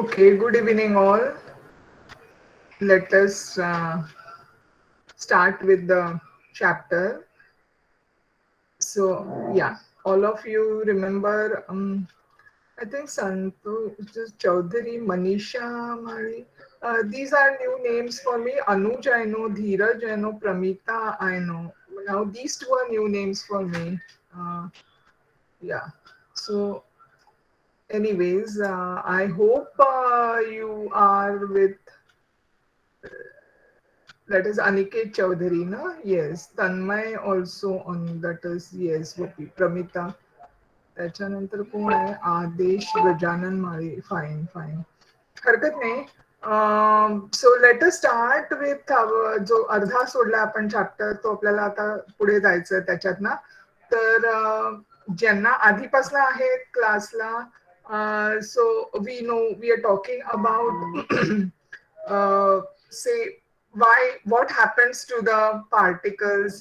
Okay, good evening all. Let us start with the chapter. So, yeah, all of you remember, I think Santu, just Chaudhary, Manisha, Mari. These are new names for me. Anuj, I know. Dheeraj, I know. Pramita, I know. Now, these two are new names for me. Uh, yeah. So, anyways, I hope you are with. That is Aniket Chaudhary, na? Yes. Tanmay also on that is, yes, Gopi. Pramita. त्याच्यानंतर कोण आहे आदेश गजानन माळी fine fine हरकत नाही so let us start with जो अर्धा सोडला आपण चॅप्टर तो आपल्याला आता पुढे जायचं त्याच्यात ना तर ज्यांना आधीपासून आहेत क्लासला so we know we are talking about say why what happens to the particles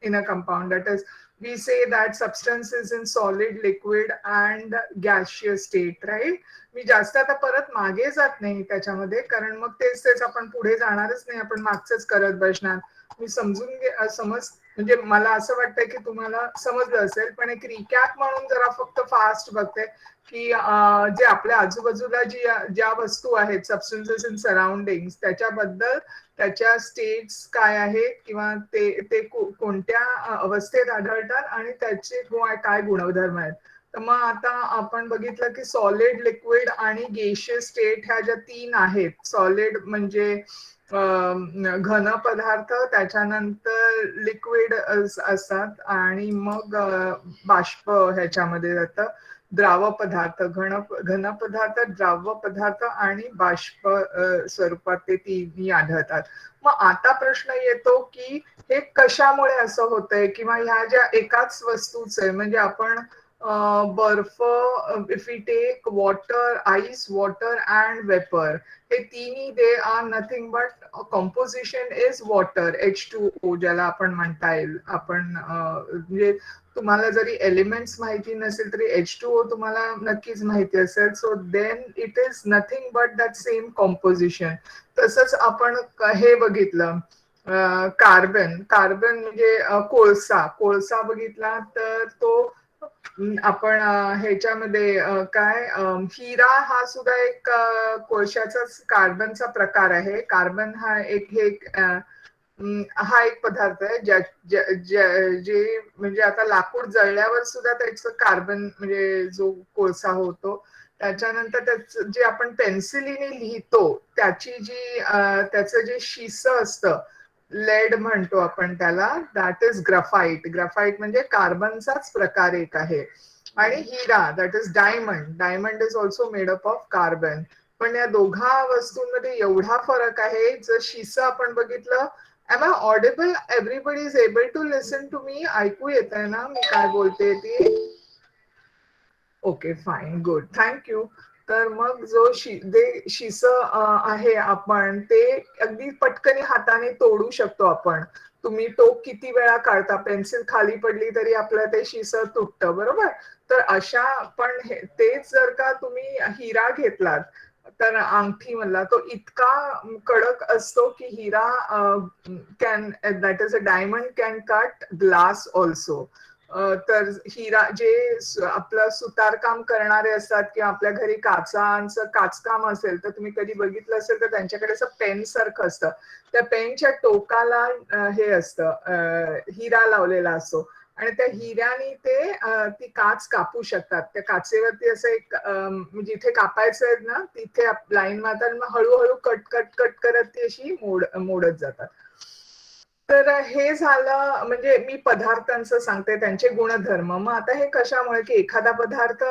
in a compound, that is we say that substance is in solid liquid and gaseous state, right? मी जास्त आता परत मागे जात नाही त्याच्यामध्ये कारण मग तेच तेच आपण पुढे जाणारच नाही आपण मागचंच करत बसणार मी समज म्हणजे मला असं वाटतंय की तुम्हाला समजलं असेल पण एक रिकॅप म्हणून जरा फक्त फास्ट बघते की जे आपल्या आजूबाजूला ज्या वस्तू आहेत सबस्टन्सेस इन सराउंडिंग त्याच्याबद्दल त्याच्या स्टेट्स काय आहेत किंवा ते ते कोणत्या अवस्थेत आढळतात आणि त्याचे काय गुणधर्म आहेत तर मग आता आपण बघितलं की सॉलिड लिक्विड आणि गेशियस स्टेट ह्या ज्या तीन आहेत सॉलिड म्हणजे घन पदार्थ त्याच्यानंतर लिक्विड असतात आणि मग बाष्प ह्याच्यामध्ये जातं द्राव पदार्थ घन पदार्थ द्राव पदार्थ आणि बाष्प स्वरूपात ते तिन्ही आढळतात मग आता प्रश्न येतो की हे कशामुळे असं होतंय किंवा ह्या ज्या एकाच वस्तूच आहे म्हणजे आपण बर्फ if you take water ice water and vapour हे तिन्ही they are nothing but composition is water H2O ज्याला आपण म्हणता येईल आपण म्हणजे तुम्हाला जरी एलिमेंट्स माहिती नसेल तरी H2O तुम्हाला नक्कीच माहिती असेल so then it is nothing but that same composition तसंच आपण हे बघितलं कार्बन कार्बन म्हणजे कोळसा बघितला तर तो आपण ह्याच्यामध्ये काय हिरा हा सुद्धा एक कोळशाचाच कार्बनचा प्रकार आहे कार्बन हा हा एक पदार्थ आहे जे म्हणजे आता लाकूड जळल्यावर सुद्धा त्याचं कार्बन म्हणजे जो कोळसा होतो त्याच्यानंतर त्याचं जे आपण पेन्सिलीने लिहितो त्याचं जे शिसं असतं लेड म्हणतो आपण त्याला दॅट इज ग्राफाईट म्हणजे कार्बनचाच प्रकार एक आहे आणि हिरा that is diamond is also made up of carbon पण या दोघा वस्तूंमध्ये एवढा फरक आहे जर शिसं आपण बघितलं am I audible everybody is able to listen to me ऐकू येत आहे ना मी काय बोलते ती ओके फाईन गुड थँक्यू तर मग जो शिस आहे आपण ते अगदी पटकनी हाताने तोडू शकतो आपण तुम्ही टोक किती वेळा काढता पेन्सिल खाली पडली तरी आपलं ते शिस तुटतं बरोबर तर अशा पण तेच जर का तुम्ही हिरा घेतलात तर अंगठी मधला तो इतका कडक असतो की हिरा can that is a diamond can cut glass also तर हिरा जे आपलं सुतारकाम करणारे असतात किंवा आपल्या घरी काचांचं काचकाम असेल तर तुम्ही कधी बघितलं असेल तर त्यांच्याकडे असं पेन सारखं असतं त्या पेनच्या टोकाला हे असतं हिरा लावलेला असतो आणि त्या हिऱ्याने ते ती काच कापू शकतात त्या काचेवरती असं एक जिथे कापायचं आहे ना तिथे लाईन मारतात मग हळूहळू कट कट कट करत ती अशी मोडत जातात तर हे झालं म्हणजे मी पदार्थांचं सांगते त्यांचे गुणधर्म मग आता हे कशामुळे की एखादा पदार्थ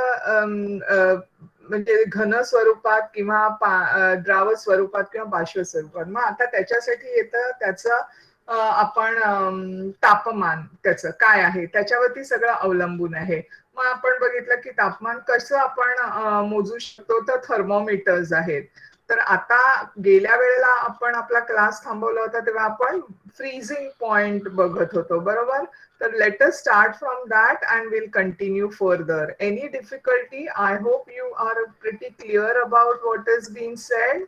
म्हणजे घन स्वरूपात किंवा द्राव स्वरूपात किंवा बाष्प स्वरूपात मग आता त्याच्यासाठी येतं त्याचं आपण तापमान त्याचं काय आहे त्याच्यावरती सगळं अवलंबून आहे मग आपण बघितलं की तापमान कसं आपण मोजू शकतो तर थर्मोमीटर्स आहेत तर आता गेल्या वेळेला आपण आपला क्लास थांबवला होता तेव्हा आपण फ्रीजिंग पॉइंट बघत होतो, बरोबर? तर let us start from that and will continue further. Any difficulty? I hope you are pretty clear about what is being said.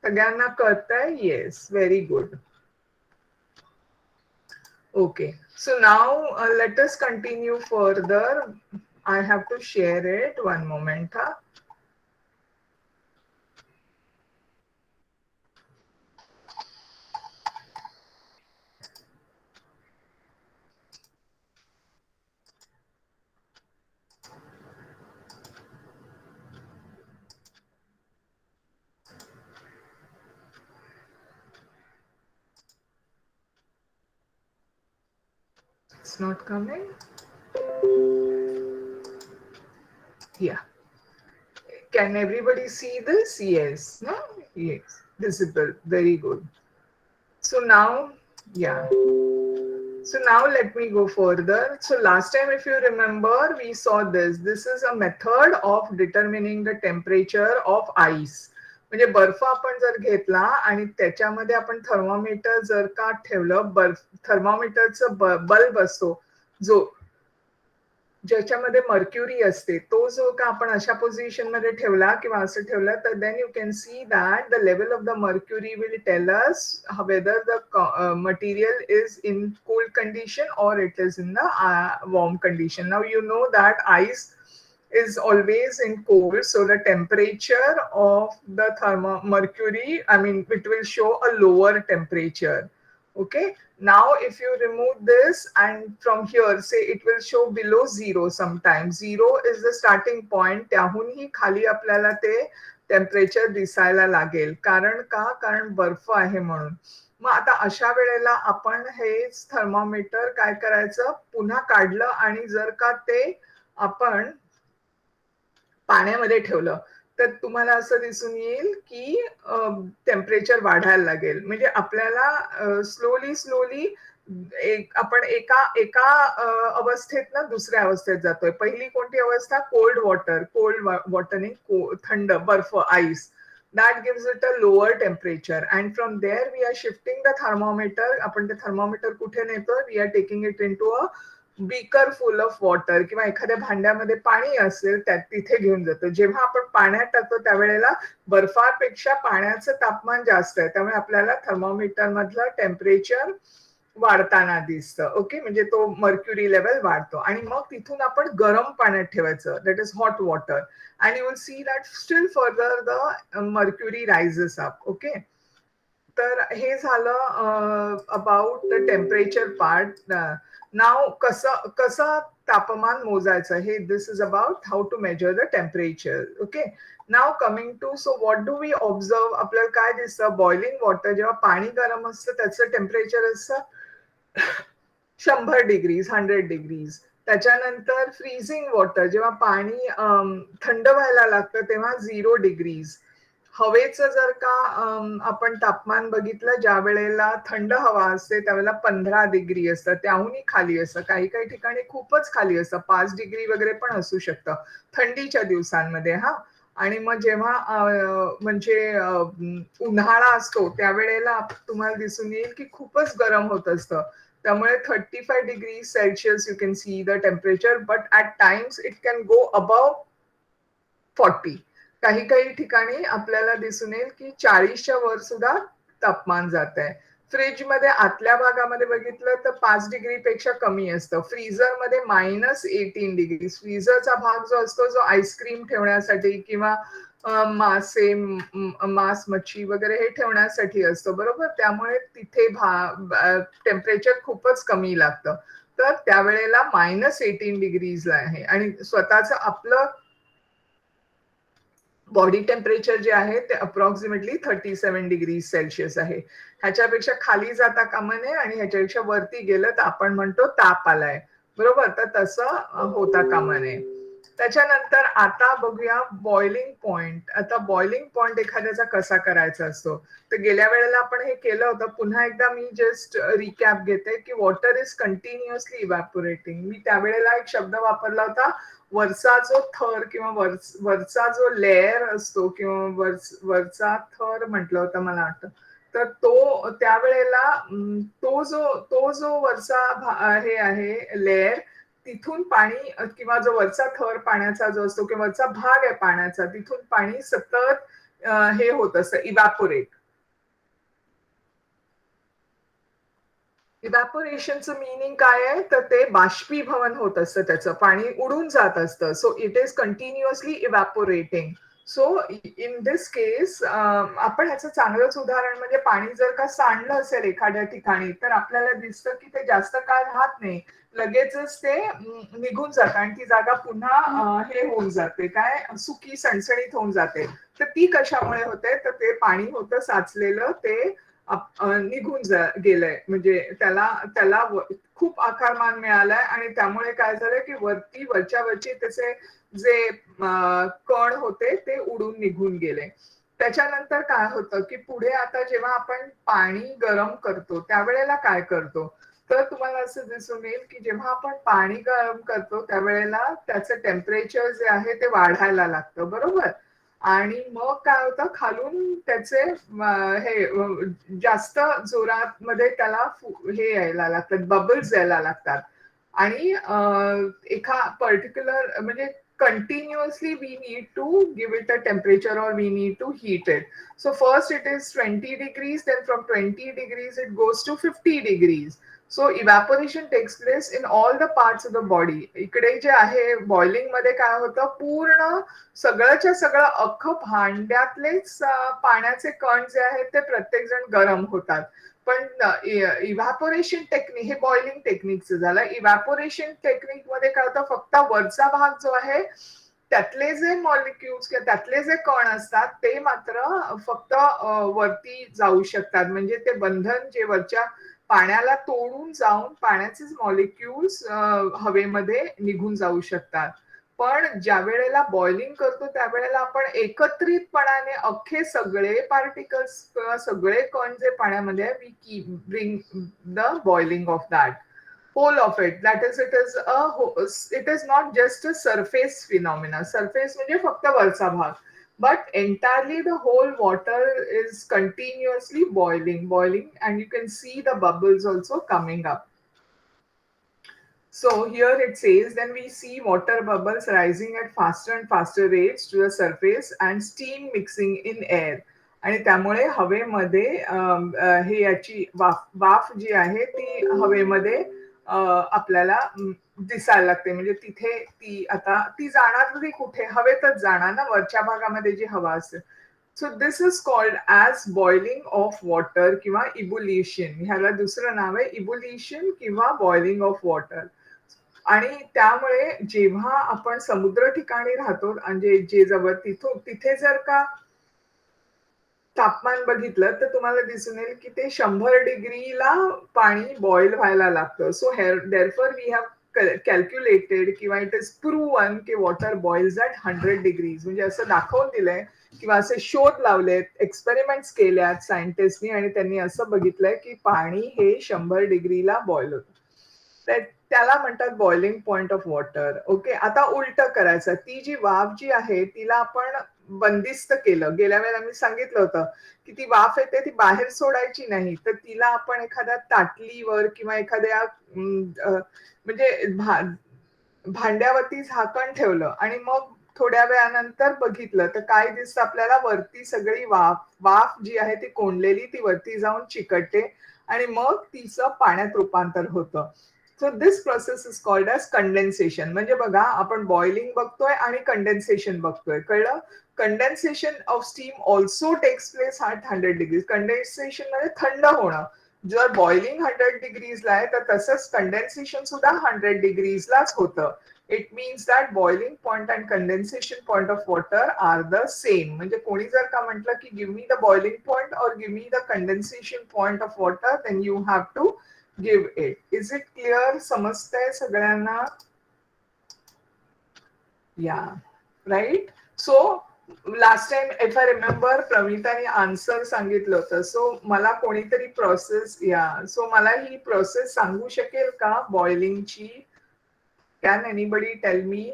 सगळ्यांना कळतंय? Yes, very good. Okay, so now let us continue further. I have to share it. One moment. Huh? It's not coming. Yeah. Can everybody see this? Yes. No? Yes. Visible. Very good. So now, yeah. So now let me go further. So last time, if you remember, we saw this. This is a method of determining the temperature of ice. म्हणजे बर्फ आपण जर घेतला आणि त्याच्यामध्ये आपण thermometer जर का ठेवलं, बर्फ थर्मोमीटरचं बल्ब असतो जो ज्याच्यामध्ये मर्क्युरी असते, तो जो का आपण अशा पोझिशन मध्ये ठेवला किंवा असं ठेवलं तर then you can see that the level of the mercury will tell us whether the material is in cold condition or it is in the warm condition. Now you know that ice is always in cold, so the temperature of the mercury, I mean, it will show a lower temperature. Okay, now if you remove this and from here say it will show below zero. Sometimes zero is the starting point, त्याहूनही खाली आपल्याला ते temperature दिसायला लागेल. कारण का? कारण बर्फ आहे म्हणून. मग आता अशा वेळेला आपण हे थर्मोमीटर काय करायचं, पुन्हा काढलं आणि जर का ते आपण पाण्यामध्ये ठेवलं तर तुम्हाला असं दिसून येईल की टेम्परेचर वाढायला लागेल. म्हणजे आपल्याला स्लोली स्लोली आपण एका एका अवस्थेतनं दुसऱ्या अवस्थेत जातोय. पहिली कोणती अवस्था? Cold water. कोल्ड वॉटरने थंड बर्फ, ice. that gives it a lower temperature, and from there we are shifting the thermometer. आपण ते थर्मोमीटर कुठे नेतो? We are taking it into a beaker full of water किंवा एखाद्या भांड्यामध्ये पाणी असेल त्यात तिथे घेऊन जातो. जेव्हा आपण पाण्यात टाकतो त्यावेळेला बर्फापेक्षा पाण्याचं तापमान जास्त आहे, त्यामुळे आपल्याला थर्मोमीटर मधलं टेम्परेचर वाढताना दिसतं. ओके, म्हणजे तो मर्क्युरी लेवल वाढतो आणि मग तिथून आपण गरम पाण्यात ठेवायचं, that is hot water, and you will see that still further the mercury rises up. Okay, तर हे झालं about the temperature part. Now कसं कसं तापमान मोजायचं हे, this is about how to measure the temperature. Okay, now coming to, so what do we observe? आपल्याला काय दिसतं? बॉइलिंग वॉटर, जेव्हा पाणी गरम असतं त्याचं टेम्परेचर असतं 100 डिग्रीज, 100 डिग्रीज. त्याच्यानंतर फ्रीजिंग वॉटर, जेव्हा पाणी थंड व्हायला लागतं तेव्हा 0 डिग्रीज. हवेचं जर का आपण तापमान बघितलं, ज्या वेळेला थंड हवा असते त्यावेळेला 15 डिग्री असतं, त्याहूनही खाली असतं. काही काही ठिकाणी खूपच खाली असतं, 5 डिग्री वगैरे पण असू शकतं थंडीच्या दिवसांमध्ये. हा, आणि मग जेव्हा म्हणजे उन्हाळा असतो त्यावेळेला तुम्हाला दिसून येईल की खूपच गरम होत असतं. त्यामुळे 35 degree Celsius you can see the temperature, but at times it can go above 40. काही काही ठिकाणी आपल्याला दिसून येईल की 40च्या वर सुद्धा तापमान जात आहे. फ्रीजमध्ये आतल्या भागामध्ये बघितलं तर 5 डिग्रीपेक्षा कमी असतं. फ्रीझरमध्ये -18 डिग्री. फ्रीझरचा भाग जो असतो, जो आईस्क्रीम ठेवण्यासाठी किंवा मासे, मांस, मच्छी वगैरे हे ठेवण्यासाठी असतो, बरोबर? त्यामुळे तिथे टेम्परेचर खूपच कमी लागतं. तर त्यावेळेला -18 डिग्रीजला आहे आणि स्वतःचं आपलं बॉडी टेम्परेचर जे आहे ते अप्रॉक्सिमेटली 37 डिग्री सेल्सिअस आहे. ह्याच्यापेक्षा खाली जाता कामा नये आणि ह्याच्यापेक्षा वरती गेलं तर आपण म्हणतो ताप आलाय, बरोबर? तर तसं होता कामा नये. त्याच्यानंतर आता बघूया बॉइलिंग पॉइंट. आता बॉइलिंग पॉइंट एखाद्याचा कसा करायचा असतो, तर गेल्या वेळेला आपण हे केलं होतं. पुन्हा एकदा मी जस्ट रिकॅप घेते की वॉटर इज कंटिन्युअसली इव्हॅपोरेटिंग. मी त्यावेळेला एक शब्द वापरला होता, वरचा जो थर किंवा वरचा जो लेअर असतो किंवा वरचा थर म्हटलं होतं मला वाटतं. तर तो त्यावेळेला तो जो वरचा हे आहे लेअर, तिथून पाणी किंवा जो वरचा थर पाण्याचा जो असतो किंवा वरचा भाग आहे पाण्याचा, तिथून पाणी सतत हे होत असतं, इव्हॅपोरेट. इव्हॅपोरेशनचं मिनिंग काय आहे, तर ते बाष्पीभवन होत असतं, त्याचं पाणी उडून जात असतं. So it is continuously evaporating. So in this case आपण ह्याचं चांगलंच उदाहरण म्हणजे पाणी जर का सांडलं असेल एखाद्या ठिकाणी, तर आपल्याला दिसतं की ते जास्त काळ राहत नाही. लगेचच ते निघून जातं आणि ती जागा पुन्हा हे होऊन जाते, काय सुकी सणसणीत होऊन जाते. तर ती कशामुळे होते, तर ते पाणी होतं साचलेलं, ते निघून गेलंय. म्हणजे त्याला त्याला खूप आकारमान मिळालाय आणि त्यामुळे काय झालंय की वरच्या वरची त्याचे जे कण होते ते उडून निघून गेले. त्याच्यानंतर काय होतं की पुढे आता जेव्हा आपण पाणी गरम करतो त्यावेळेला काय करतो, तर तुम्हाला असं दिसून येईल की जेव्हा आपण पाणी गरम करतो त्यावेळेला त्याचं टेम्परेचर जे आहे ते वाढायला लागतं, बरोबर. आणि मग काय होतं, खालून त्याचे हे जास्त जोरात मध्ये त्याला हे यायला लागतात, बबल्स यायला लागतात. आणि एका पर्टिक्युलर म्हणजे continuously we need to give it a temperature or we need to heat it. So first it is 20 degrees, then from 20 degrees it goes to 50 degrees. So evaporation takes place in all the parts of the body. इकडे जे आहे boiling मध्ये काय होतं, पूर्ण सगळंच्या सगळं अख्खं भांड्यातलेच पाण्याचे कण जे आहेत ते प्रत्येक जण गरम होतात. पण इव्हॅपोरेशन टेक्निक हे बॉइलिंग टेक्निकचं झालं. इव्हॅपोरेशन टेक्निक मध्ये काय होतं, फक्त वरचा भाग जो आहे त्यातले जे मॉलिक्युल्स किंवा त्यातले जे कण असतात ते मात्र फक्त वरती जाऊ शकतात. म्हणजे ते बंधन जे वरच्या पाण्याला तोडून जाऊन पाण्याचेच मॉलिक्युल्स हवेमध्ये निघून जाऊ शकतात. पण ज्या वेळेला बॉइलिंग करतो त्यावेळेला आपण एकत्रितपणाने अख्खे सगळे पार्टिकल्स किंवा सगळे कण जे पाण्यामध्ये आहे, we bring the boiling of that whole of it. That is, it is not just a surface phenomena. Surface म्हणजे फक्त वरचा भाग. But entirely the whole water is continuously boiling, and you can see the bubbles also coming up. So here it says, then we see water bubbles rising at faster and faster rates to the surface and steam mixing in air. आणि त्यामुळे हवेमध्ये हे याची वाफ जी आहे ती हवेमध्ये आपल्याला दिसायला लागते. म्हणजे तिथे ती आता ती जाणार तरी कुठे, हवेतच जाणार ना, वरच्या भागामध्ये जी हवा असते. So this is called as boiling of water किंवा इबुलिशन. ह्याला दुसरं नाव आहे इबुलिशन किंवा बॉइलिंग ऑफ वॉटर. आणि त्यामुळे जेव्हा आपण समुद्र ठिकाणी राहतो म्हणजे जे जवळ तिथे जर का तापमान बघितलं तर तुम्हाला दिसून येईल की ते 100 डिग्रीला पाणी बॉईल व्हायला लागतं. So therefore we have calculated किंवा इट इज प्रूव्हन की वॉटर बॉइल्स ॲट 100 डिग्रीज. म्हणजे असं दाखवून दिलंय किंवा असे शोध लावलेत, एक्सपेरिमेंट्स केल्यात सायंटिस्टनी आणि त्यांनी असं बघितलंय की पाणी हे 100 डिग्रीला बॉईल होतं. त्याला म्हणतात boiling point of water. Okay, आता उलट करायचं. ती जी वाफ जी आहे तिला आपण बंदिस्त केलं. गेल्या वेळेला मी सांगितलं होतं की ती वाफ येते ती बाहेर सोडायची नाही, तर तिला आपण एखाद्या ताटलीवर किंवा एखाद्या म्हणजे भांड्यावरती झाकण ठेवलं आणि मग थोड्या वेळानंतर बघितलं तर काय दिसतं आपल्याला, वरती सगळी वाफ वाफ जी आहे ती कोंडलेली ती वरती जाऊन चिकटते आणि मग तिचं पाण्यात रूपांतर होतं. So this process is called as condensation. म्हणजे बघा, आपण बॉइलिंग बघतोय आणि कंडेन्सेशन बघतोय, कळलं. Condensation of steam also takes place at 100 degrees. Condensation म्हणजे थंड होणं. जर बॉइलिंग 100 डिग्रीजला आहे तर तसंच कंडेन्सेशन सुद्धा 100 डिग्रीजलाच होतं. It means that boiling point and condensation point of water are the same. म्हणजे कोणी जर का म्हटलं की give me the boiling point or give me the condensation point of water, then you have to give it. Is it clear? समजतंय सगळ्यांना? Yeah, right. So last time if I remember प्रवीताने answer सांगितलं होतं. So मला कोणीतरी process, या, so मला ही process सांगू शकेल का बॉइलिंगची? Can anybody tell me?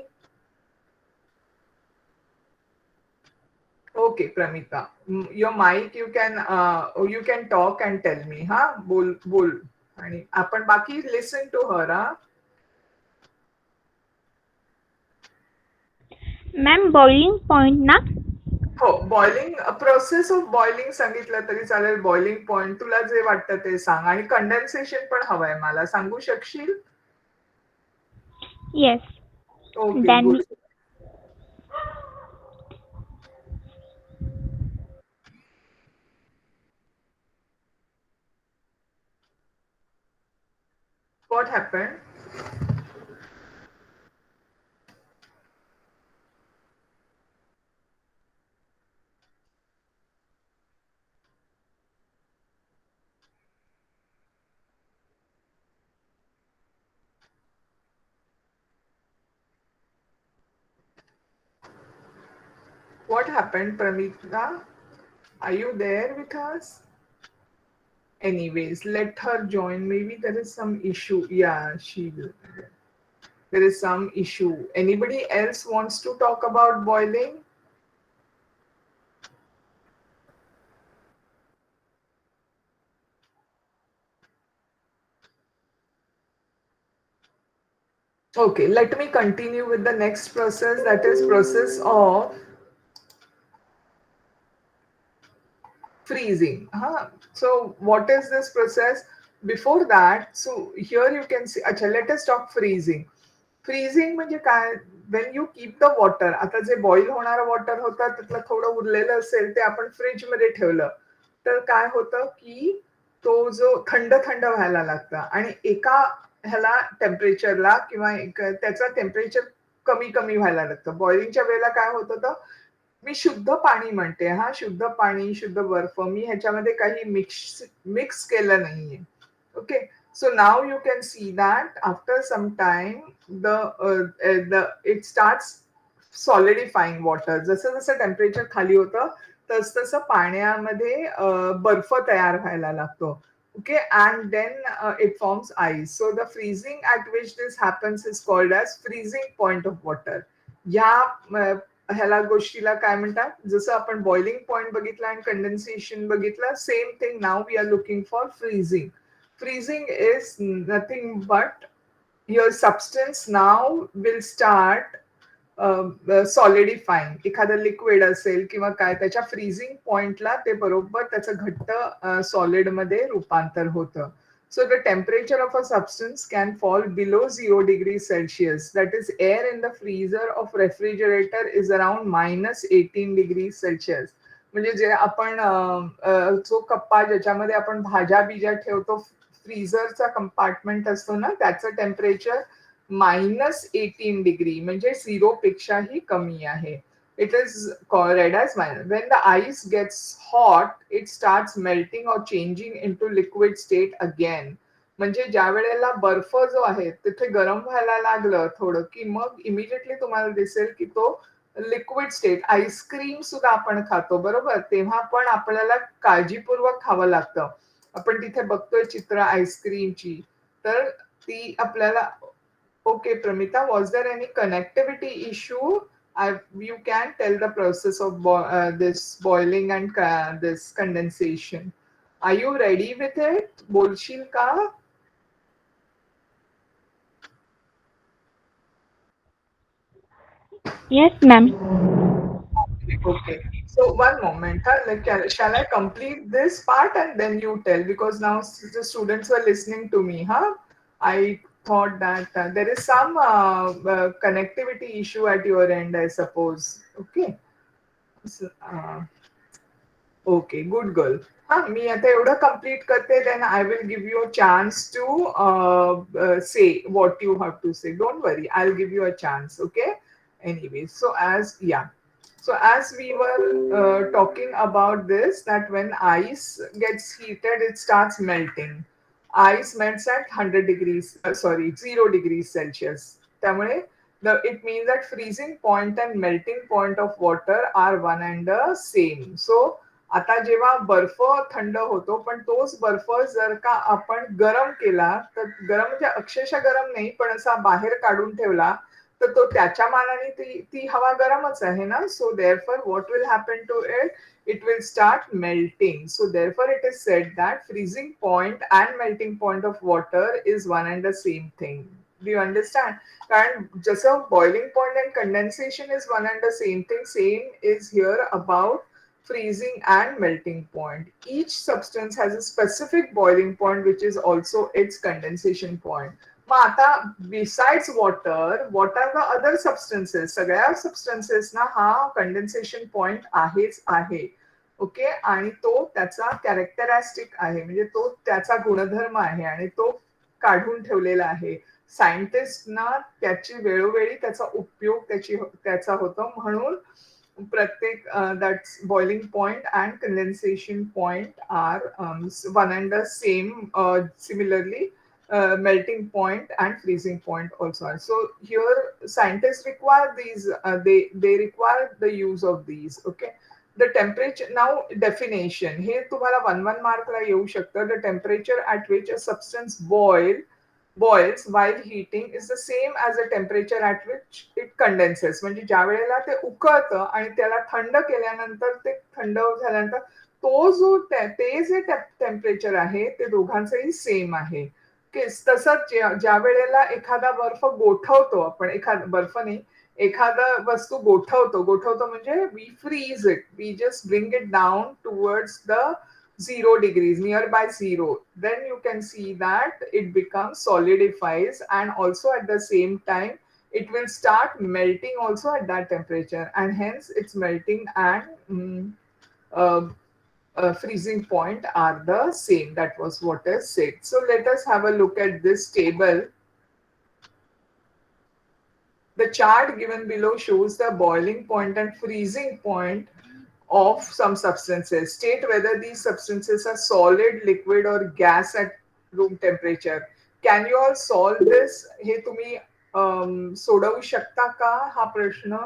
Okay, Pramita. Your mic you can talk and tell me, हा बोल. आणि आपण बाकी listen to her, हा. मॅम बॉइलिंग पॉइंट ना. हो, बॉइलिंग प्रोसेस ऑफ बॉइलिंग सांगितलं तरी चालेल. बॉइलिंग पॉइंट तुला जे वाटतं ते सांग. आणि कंडेन्सेशन पण हवंय मला, सांगू शकशील? Yes. Okay, then good. What happened? What happened, Pramita? Are you there with us? Anyways, let her join. Maybe there is some issue. Yeah, she will. There is some issue. Anybody else wants to talk about boiling? Okay, let me continue with the next process, that is process of freezing. Huh? So what is this process? Before that, so here you can see, अच्छा, let us talk freezing. Freezing म्हणजे काय? Wien you keep the water, आता जे boil होणारं water होतं त्यातलं थोडं उरलेलं असेल ते आपण फ्रीजमध्ये ठेवलं तर काय होतं की तो जो थंड थंड व्हायला लागतं आणि एका ह्याला टेम्परेचरला किंवा त्याचं टेम्परेचर कमी कमी व्हायला लागतं. बॉइलिंगच्या वेळेला काय होत होतं, मी शुद्ध पाणी म्हणते, हा शुद्ध पाणी शुद्ध बर्फ, मी ह्याच्यामध्ये काही मिक्स केलं नाहीये. Okay, so now you can see that after some time the it starts solidifying water. जसं जसं टेम्परेचर खाली होतं तस तसं पाण्यामध्ये बर्फ तयार व्हायला लागतो. Okay, and then it forms ice. So the freezing at which this happens is called as freezing point of water. या ह्याला गोष्टीला काय म्हणतात, जसं आपण बॉइलिंग पॉइंट बघितला आणि कंडेन्सेशन बघितलं, same thing now we are looking for freezing. Freezing is nothing but your substance now will start solidifying. एखादं लिक्विड असेल किंवा काय, त्याच्या फ्रीजिंग पॉइंटला ते बरोबर त्याचं घट्ट सॉलिड मध्ये रूपांतर होतं. So the temperature of a substance can fall below 0 degrees Celsius. That is, air in the freezer of refrigerator is around -18 degrees Celsius. म्हणजे जे आपण जो कप्पा ज्याच्यामध्ये आपण भाज्या बिज्या ठेवतो, फ्रीझरचा कंपार्टमेंट असतो ना, त्याचं टेम्परेचर -18 डिग्री म्हणजे 0 पेक्षाही कमी आहे. It is called read as minus. When the ice gets hot, it starts melting or changing into liquid state again. म्हणजे ज्या वेळेला बर्फ जो आहे तिथे गरम व्हायला लागलं थोडं की मग इमिजिएटली तुम्हाला दिसेल की तो लिक्विड स्टेट. आईस्क्रीम सुद्धा आपण खातो बरोबर, तेव्हा पण आपल्याला काळजीपूर्वक खावं लागतं. आपण तिथे बघतोय चित्र आईस्क्रीमची, तर ती आपल्याला. Okay, Pramita, was there any connectivity issue? You can tell the process of this boiling and this condensation. Are you ready with it? Bolshil ka? Yes ma'am. Okay. So one moment, huh? Like, shall I complete this part and then you tell? Because now the students were listening to me, huh? I thought that there is some connectivity issue at your end, I suppose. Okay. So, okay, good girl. हा, मी आता एवढं complete करते, then I will give you a chance to say what you have to say. Don't worry, I will give you a chance. Okay. Anyway, so as we were talking about this, that when ice gets heated, it starts melting. Ice melts at 100 degrees, sorry, 0 degrees Celsius. त्यामुळे it means that freezing point and melting point of water are one and the same. So आता जेव्हा बर्फ थंड होतो, पण तोच बर्फ जर का आपण गरम केला, तर गरम म्हणजे अक्षरशः गरम नाही, पण असा बाहेर काढून ठेवला, तर तो त्याच्या मानाने ती हवा गरमच आहे ना. So therefore what will happen to it will start melting. So therefore it is said that freezing point and melting point of water is one and the same thing. Do you understand? And just a boiling point and condensation is one and the same thing. Same is here about freezing and melting point. Each substance has a specific boiling point which is also its condensation point. मग आता besides water what are the other substances सगळ्या सबस्टन्सेसना हा condensation point आहेच आहे. Okay. आणि तो त्याचा कॅरेक्टरिस्टिक आहे म्हणजे तो त्याचा गुणधर्म आहे आणि तो काढून ठेवलेला आहे. सायंटिस्टना त्याची वेळोवेळी त्याचा उपयोग त्याचा होतो म्हणून प्रत्येक that's boiling point and condensation point are one and the same. Similarly melting point and freezing point also are. So here scientists require these, they require the use of these. Okay. The temperature, now definition, हे तुम्हाला 1 मार्कला येऊ शकतं. The temperature at which a substance boils while heating is the same as the temperature at which it condenses. म्हणजे ज्या वेळेला ते उकळतं आणि त्याला थंड केल्यानंतर ते थंड झाल्यानंतर तो जो ते जे टेम्परेचर आहे ते दोघांचंही सेम आहे. तसंच ज्या वेळेला एखादा बर्फ गोठवतो आपण, एखादा बर्फ नाही, एखादा वस्तू गोठवतो म्हणजे we freeze it, we just bring it down towards the 0 degrees, nearby zero, then you can see that it becomes solidifies and also at the same time it will start melting also at that temperature and hence its melting and uh, freezing point are the same. That was what is said. So let us have a look at this table. The chart given below shows the boiling point and freezing point of some substances. State whether these substances are solid, liquid, or gas at room temperature. Can you all solve this? हे तुम्ही सोडवू शकता का हा प्रश्न?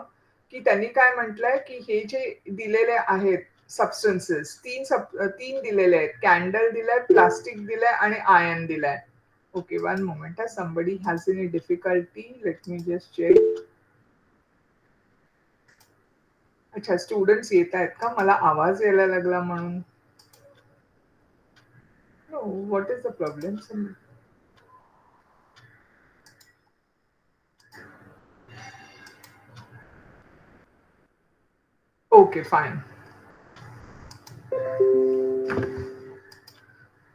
की त्यांनी काय म्हटलंय की हे जे दिलेले आहेत सबस्टन्सेस, तीन दिलेले आहेत. कॅन्डल दिलाय, प्लास्टिक दिलाय आणि आयन दिलाय. Okay, one moment. Somebody has any difficulty, let me just check. अच्छा, स्टुडंट्स येत आहेत का? मला आवाज यायला लागला म्हणून. No, what is the problem? Okay, fine.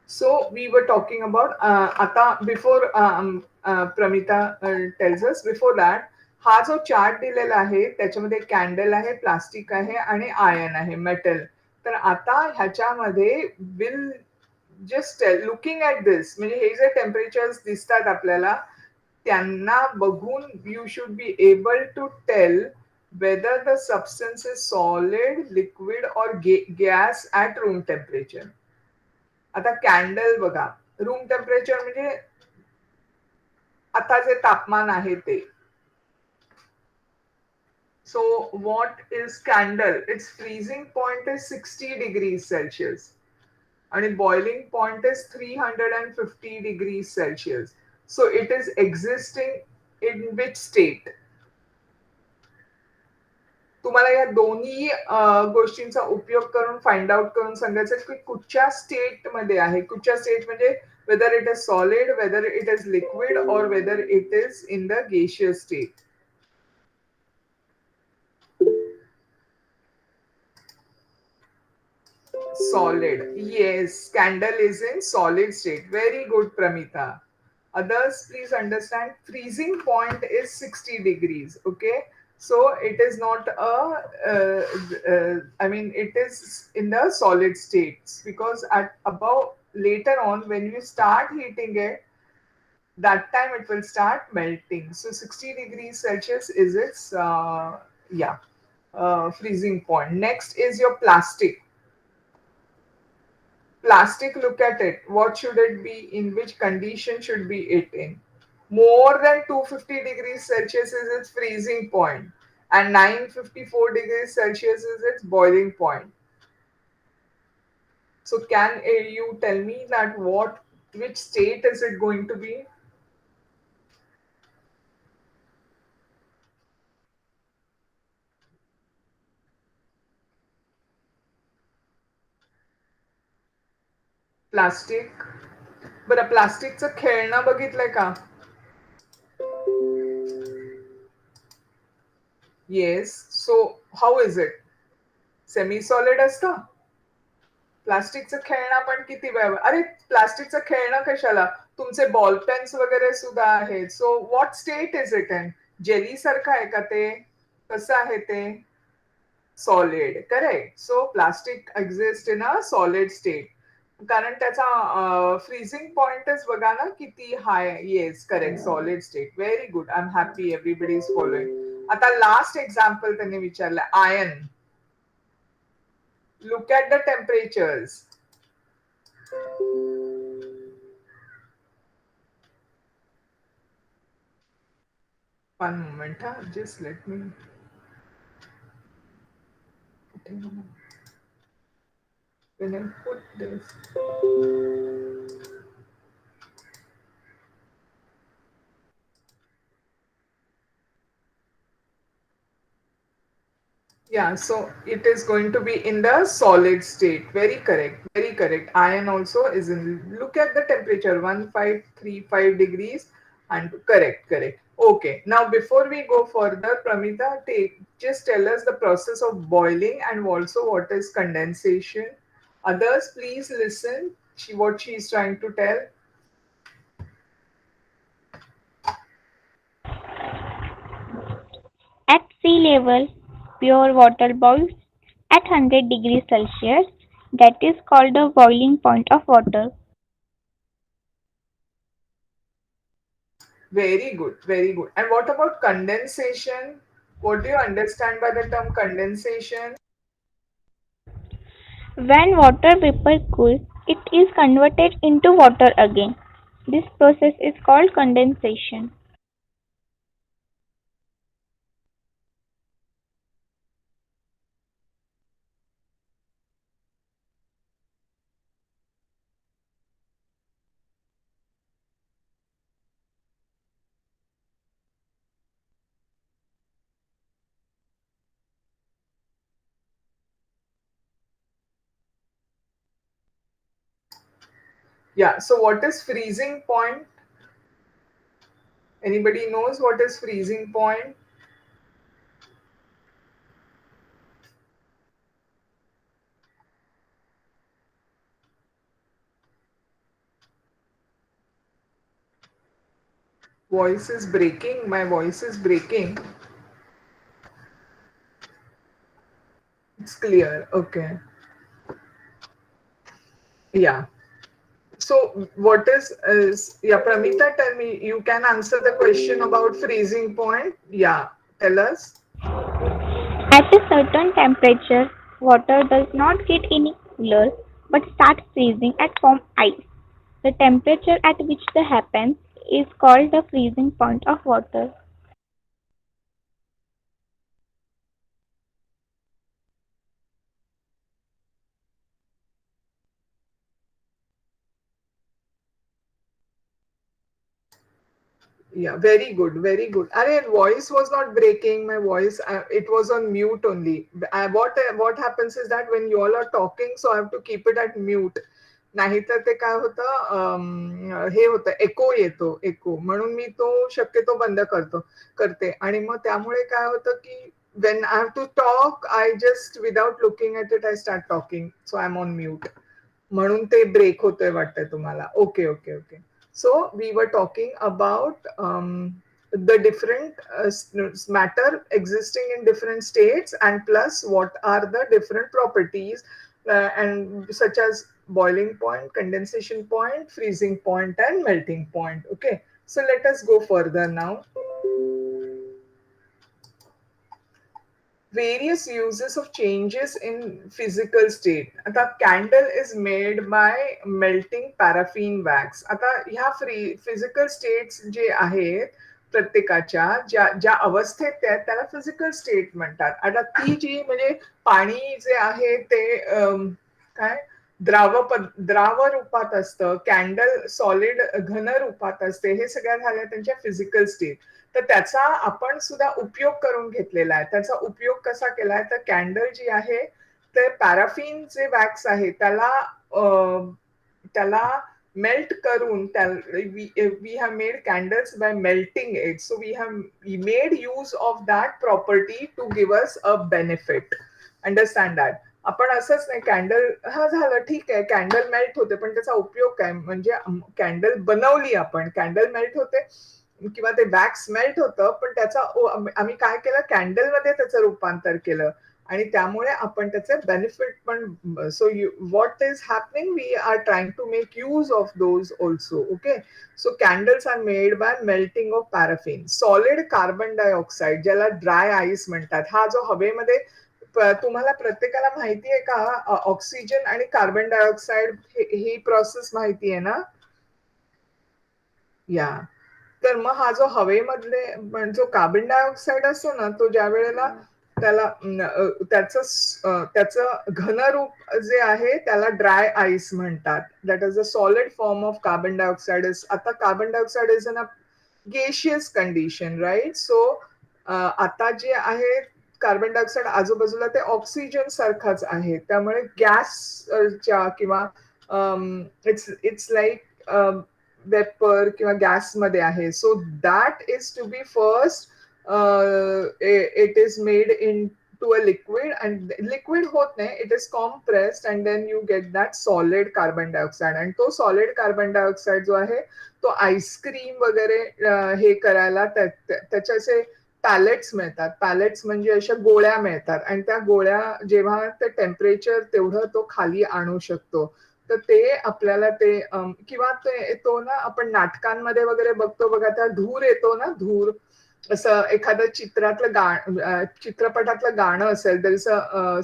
So we were talking about आता before Pramita tells us, before that हा जो चार्ट दिलेला आहे त्याच्यामध्ये कॅन्डल आहे, प्लास्टिक आहे आणि आयन आहे, मेटल. तर आता ह्याच्यामध्ये will just looking at this, म्हणजे हे जे टेम्परेचर्स दिसतात आपल्याला त्यांना बघून you should be able to tell whether the substance is solid, liquid or gas at room temperature. आता कॅन्डल बघा, रूम टेम्परेचर म्हणजे आता जे तापमान आहे ते. So what is candle? It's freezing point is 60 degrees Celsius आणि boiling point is 350 degrees Celsius. So it is existing in which state? तुम्हाला या दोन्ही गोष्टींचा उपयोग करून फाइंड आउट करून सांगायचं की कुठच्या स्टेट मध्ये आहे. कुठच्या स्टेट म्हणजे whether it is solid, whether it is liquid or whether it is in the gaseous state. Solid. Yes, candle is in solid state. Very good, Pramita. Others, please understand, freezing point is 60 degrees. Okay. So it is not I mean, it is in the solid states because at above later on when you start heating it, that time it will start melting. So 60 degrees Celsius is its freezing point. Next is your plastic. Plastic, look at it. What should it be? In which condition should be it in? More than 250 degrees Celsius is its freezing point and 954 degrees Celsius is its boiling point. So can you tell me that which state is it going to be? Plastic. बरं, प्लास्टिकचं खेळणं बघितलंय का? Yes. So how is it? Semi solid असतं? प्लास्टिकचं खेळणं पण किती वेळ, अरे प्लास्टिकचं खेळणं कशाला, तुमचे बॉल पेन्स वगैरे सुद्धा आहेत. So what state is it in? Jelly सारखं आहे का ते? कसं आहे ते? Solid. Correct. So plastic exist in a solid state. कारण त्याचा फ्रीजिंग पॉइंटच बघा ना किती high. Yes, correct. Solid state. Very good. I am happy everybody is following. आता लास्ट एक्झाम्पल त्यांनी विचारलं, iron. Look at the temperatures. One moment, huh? Just let me. When I put this. Yeah, so it is going to be in the solid state. Very correct. Very correct. Iron also is in. Look at the temperature, 1535 degrees. And correct, correct. Okay. Now, before we go further, Pramita, just tell us the process of boiling and also what is condensation. Others, please listen. What she is trying to tell. At sea level, pure water boils at 100 degrees Celsius. That is called the boiling point of water. Very good, very good. And what about condensation? What do you understand by the term condensation? When water vapor cools, it is converted into water again. This process is called condensation. Yeah, so what is freezing point? Anybody knows what is freezing point? Voice is breaking. My voice is breaking. It's clear. Okay. Yeah. So what is yeah, Pramita, tell me, you can answer the question about freezing point. Yeah, tell us. At a certain temperature, water does not get any cooler but starts freezing and form ice. The temperature at which that happens is called the freezing point of water. Yeah, very good, very good. Arey, voice was not breaking. My voice, it was on mute only. What happens is that when you all are talking, so I have to keep it at mute. नाहीतर ते काय होतं, हे होतं, एको येतो, एको. म्हणून मी तो शक्यतो बंद करते. आणि मग त्यामुळे काय होतं की when I have to talk, I just without looking at it, I start talking. So I'm on mute. म्हणून ते ब्रेक होतोय वाटतंय तुम्हाला. Okay, okay, okay. So we were talking about the different matter existing in different states, and plus what are the different properties, and such as boiling point, condensation point, freezing point, and melting point. Okay, so let us go further now. Various uses of changes in physical state. आता candle is made by melting paraffin wax. आता ह्या physical states जे आहेत प्रत्येकाच्या ज्या ज्या अवस्थेत त्याला फिजिकल स्टेट म्हणतात. आता ती जी म्हणजे पाणी जे आहे ते काय द्राव रूपात असतं, कॅन्डल सॉलिड घन रूपात असते, हे सगळ्या झाल्या त्यांच्या फिजिकल स्टेट. तर त्याचा आपण सुद्धा उपयोग करून घेतलेला आहे. त्याचा उपयोग कसा केलाय, तर कॅन्डल जी आहे ते पॅराफिन जे वॅक्स आहे त्याला त्याला मेल्ट करून we have made candles by melting it. So we have made use of that property to give us a benefit. Understand that. आपण असंच नाही कॅन्डल हा झालं ठीक आहे कॅन्डल मेल्ट होते पण त्याचा उपयोग काय म्हणजे कॅन्डल बनवली आपण कॅन्डल मेल्ट होते किंवा ते वॅक्स मेल्ट होतं पण त्याचा आम्ही काय केलं कॅन्डलमध्ये त्याचं रूपांतर केलं आणि त्यामुळे आपण त्याचे बेनिफिट पण so what is happening we are trying to make use of those also. Okay. So candles are made by melting of paraffin. Solid carbon dioxide ज्याला ड्राय आईस म्हणतात हा जो हवेमध्ये तुम्हाला प्रत्येकाला माहिती आहे का ऑक्सिजन आणि कार्बन डायऑक्साईड ही प्रोसेस माहिती आहे ना. या तर मग हा जो हवेमधले जो कार्बन डायऑक्साईड असतो ना तो ज्या वेळेला त्याला त्याचं घनरूप जे आहे त्याला ड्राय आईस म्हणतात. That is a solid form of carbon dioxide. आता carbon dioxide is in a gaseous condition right. So आता जे आहे कार्बन डायऑक्साईड आजूबाजूला ते ऑक्सिजन सारखाच आहे त्यामुळे गॅसच्या किंवा इट्स लाईक वेपर किंवा गॅसमध्ये आहे. So that is to be first it is made into a liquid and liquid होत नाही it is compressed and then you get that solid carbon dioxide. आणि तो सॉलिड कार्बन डायऑक्साईड जो आहे तो आईस्क्रीम वगैरे हे करायला त्याचे असे पॅलेट्स मिळतात. पॅलेट्स म्हणजे अशा गोळ्या मिळतात आणि त्या गोळ्या जेव्हा ते टेम्परेचर तेवढं तो खाली आणू शकतो तर ते आपल्याला ते किंवा ते तो ना आपण नाटकांमध्ये वगैरे बघतो बघा त्या धूर येतो ना धूर असं एखादं चित्रपटातलं गाणं असेल there is a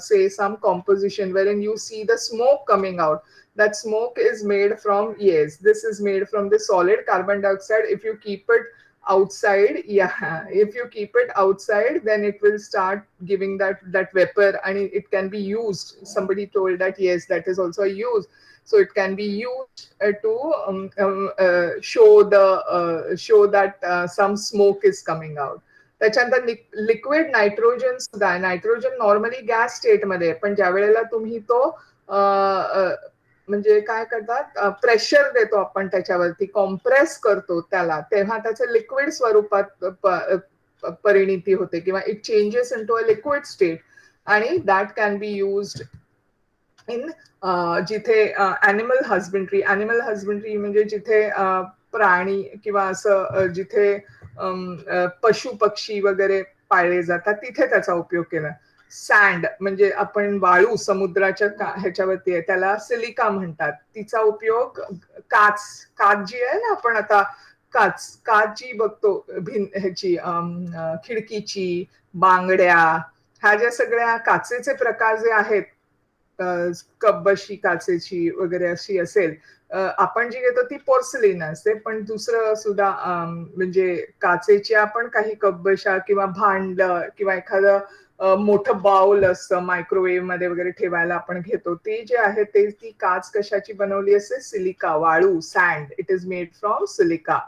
say some composition wherein you see the smoke coming out. That smoke is made from yes this is made from the solid carbon dioxide. If you keep it outside if you keep it outside then it will start giving that vapor and it can be used. Somebody told that yes that is also a use. So it can be used to show that some smoke is coming out. त्याच्यानंतर liquid nitrogen सुद्धा nitrogen normally gas स्टेटमध्ये पण ज्या वेळेला तुम्ही तो म्हणजे काय करतात प्रेशर देतो आपण त्याच्यावरती कॉम्प्रेस करतो त्याला तेव्हा त्याचं लिक्विड स्वरूपात परिणिती होते किंवा it changes into a liquid state आणि that can be used in जिथे ॲनिमल हजबंड्री म्हणजे जिथे प्राणी किंवा असं जिथे पशु पक्षी वगैरे पाळले जातात तिथे त्याचा उपयोग केला. सँड म्हणजे आपण वाळू समुद्राच्या ह्याच्यावरती आहे त्याला सिलिका म्हणतात. तिचा उपयोग काच जी आहे ना आपण आता काच जी बघतो ह्याची खिडकीची बांगड्या ह्या ज्या सगळ्या काचेचे प्रकार जे आहेत कब्बशी काचेची वगैरे अशी असेल आपण जी घेतो ती पोर्सिलिन असते पण दुसरं सुद्धा म्हणजे काचेच्या पण काही कब्बशा किंवा भांड किंवा एखादं मोठं बाउल असतं मायक्रोवेव्ह मध्ये वगैरे ठेवायला आपण घेतो ते जे आहे ते ती काच कशाची बनवली असते सिलिका वाळू sand it is made from silica.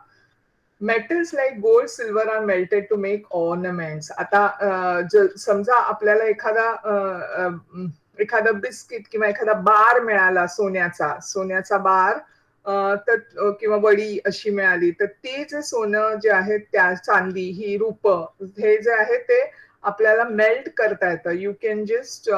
Metals like gold, silver are melted to make ornaments. आता समजा आपल्याला एखादा बिस्किट किंवा एखादा बार मिळाला सोन्याचा बार तर किंवा वडी अशी मिळाली तर ते जे सोनं जे आहे त्या चांदी ही रूप हे जे आहे ते आपल्याला मेल्ट करता येतं. You can just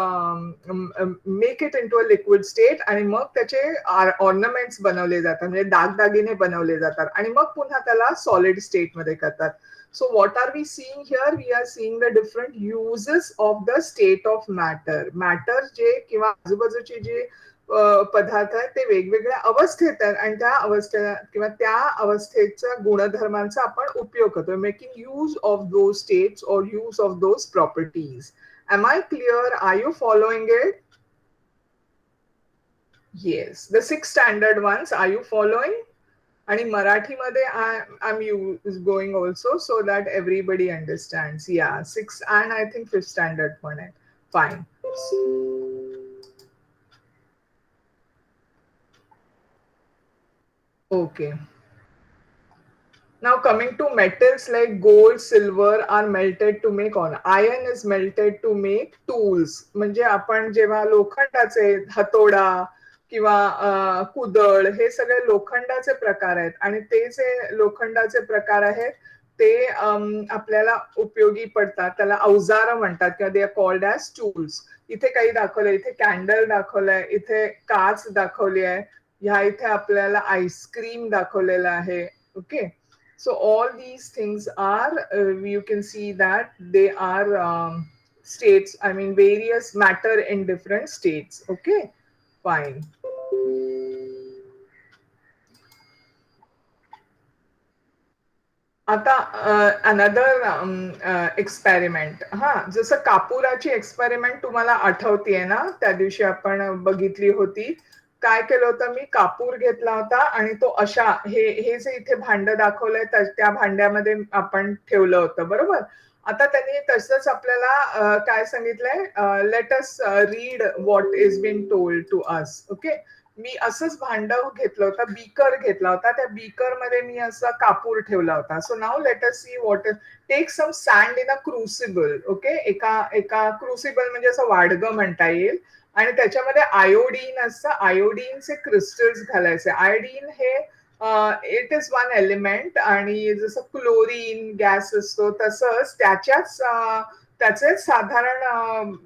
make it into a liquid state आणि मग त्याचे ऑर्नामेंट्स बनवले जातात म्हणजे दागदागिने बनवले जातात आणि मग पुन्हा त्याला सॉलिड स्टेटमध्ये करतात. So what are we seeing here? We are seeing the different uses of the state of matter. Matter जे किंवा आजूबाजूचे जे पदार्थ आहेत ते वेगवेगळ्या अवस्थेत आहेत आणि त्या अवस्थेत किंवा त्या अवस्थेच्या गुणधर्मांचा आपण उपयोग करतो. Making use of those states और use of those properties. Am I clear? Are you following it? Yes. The 6 standard ones, are you following? आणि मराठीमध्ये I am going also so that everybody understands. या 6 and I think 5th standard पण आहे. Fine. Okay. Now coming to metals like gold, silver are melted to make iron is melted to make tools. म्हणजे आपण जेव्हा लोखंडाचे हतोडा किंवा कुदळ, हे सगळे लोखंडाचे प्रकार आहेत आणि ते जे लोखंडाचे प्रकार आहेत ते आपल्याला उपयोगी पडतात. त्याला अवजार म्हणतात किंवा they are called as tools. इथे काही दाखवलंय, इथे कॅन्डल दाखवलंय, इथे काच दाखवली आहे, ह्या इथे आपल्याला आईस्क्रीम दाखवलेलं आहे. Okay, so all these things are you can see that they are states, I mean various matter in different states. Okay, fine. आता अनदर एक्सपेरिमेंट, हा जसं कापुराची एक्सपेरिमेंट तुम्हाला आठवतीये ना, त्या दिवशी आपण बघितली होती. काय केलं होतं, मी कापूर घेतला होता आणि तो अशा हे जे इथे भांड दाखवलंय त्या भांड्यामध्ये आपण ठेवलं होतं, बरोबर. आता त्यांनी तसंच आपल्याला काय सांगितलंय, let us read what is been told to us. Okay, मी असंच भांड घेतलं होतं, बीकर घेतला होता, त्या बीकर मध्ये मी असा कापूर ठेवला होता. So now let us see what, take some sand in a crucible. Okay, एका एका क्रुसिबल म्हणजे असं वाडगं म्हणता येईल, आणि त्याच्यामध्ये आयोडीन असतं, आयोडीनचे क्रिस्टल्स घालायचे. आयोडीन हे इट इज वन एलिमेंट, आणि जसं क्लोरीन गॅस असतो तसंच त्याचे साधारण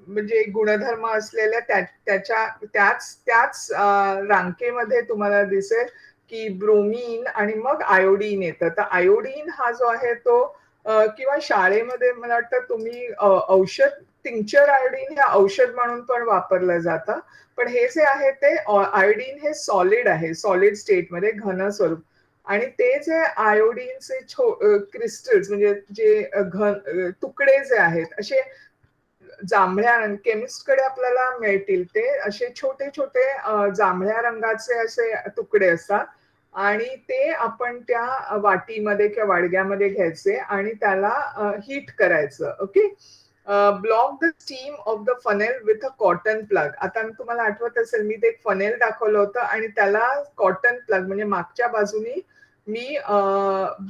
म्हणजे गुणधर्म असलेल्या त्याच रांकेमध्ये तुम्हाला दिसेल की ब्रोमीन आणि मग आयोडीन येतं. तर आयोडीन हा जो आहे तो किंवा शाळेमध्ये मला वाटतं तुम्ही औषध, टिंक्चर आयोडीन हे औषध म्हणून पण वापरलं जातं. पण हे जे आहे ते आयोडीन हे सॉलिड आहे, सॉलिड स्टेटमध्ये घन स्वरूप. आणि ते जे आयोडीनचे क्रिस्टल्स म्हणजे जे तुकडे जे आहेत असे जांभळ्या रंग, केमिस्टकडे आपल्याला मिळतील ते असे छोटे छोटे जांभळ्या रंगाचे असे तुकडे असतात, आणि ते आपण त्या वाटीमध्ये किंवा वाडग्यामध्ये घ्यायचे आणि त्याला हीट करायचं. Okay, block the steam of the funnel with a cotton plug. आता तुम्हाला आठवत असेल मी ते एक फनेल दाखवलं होतं आणि त्याला कॉटन प्लग म्हणजे मागच्या बाजूनी मी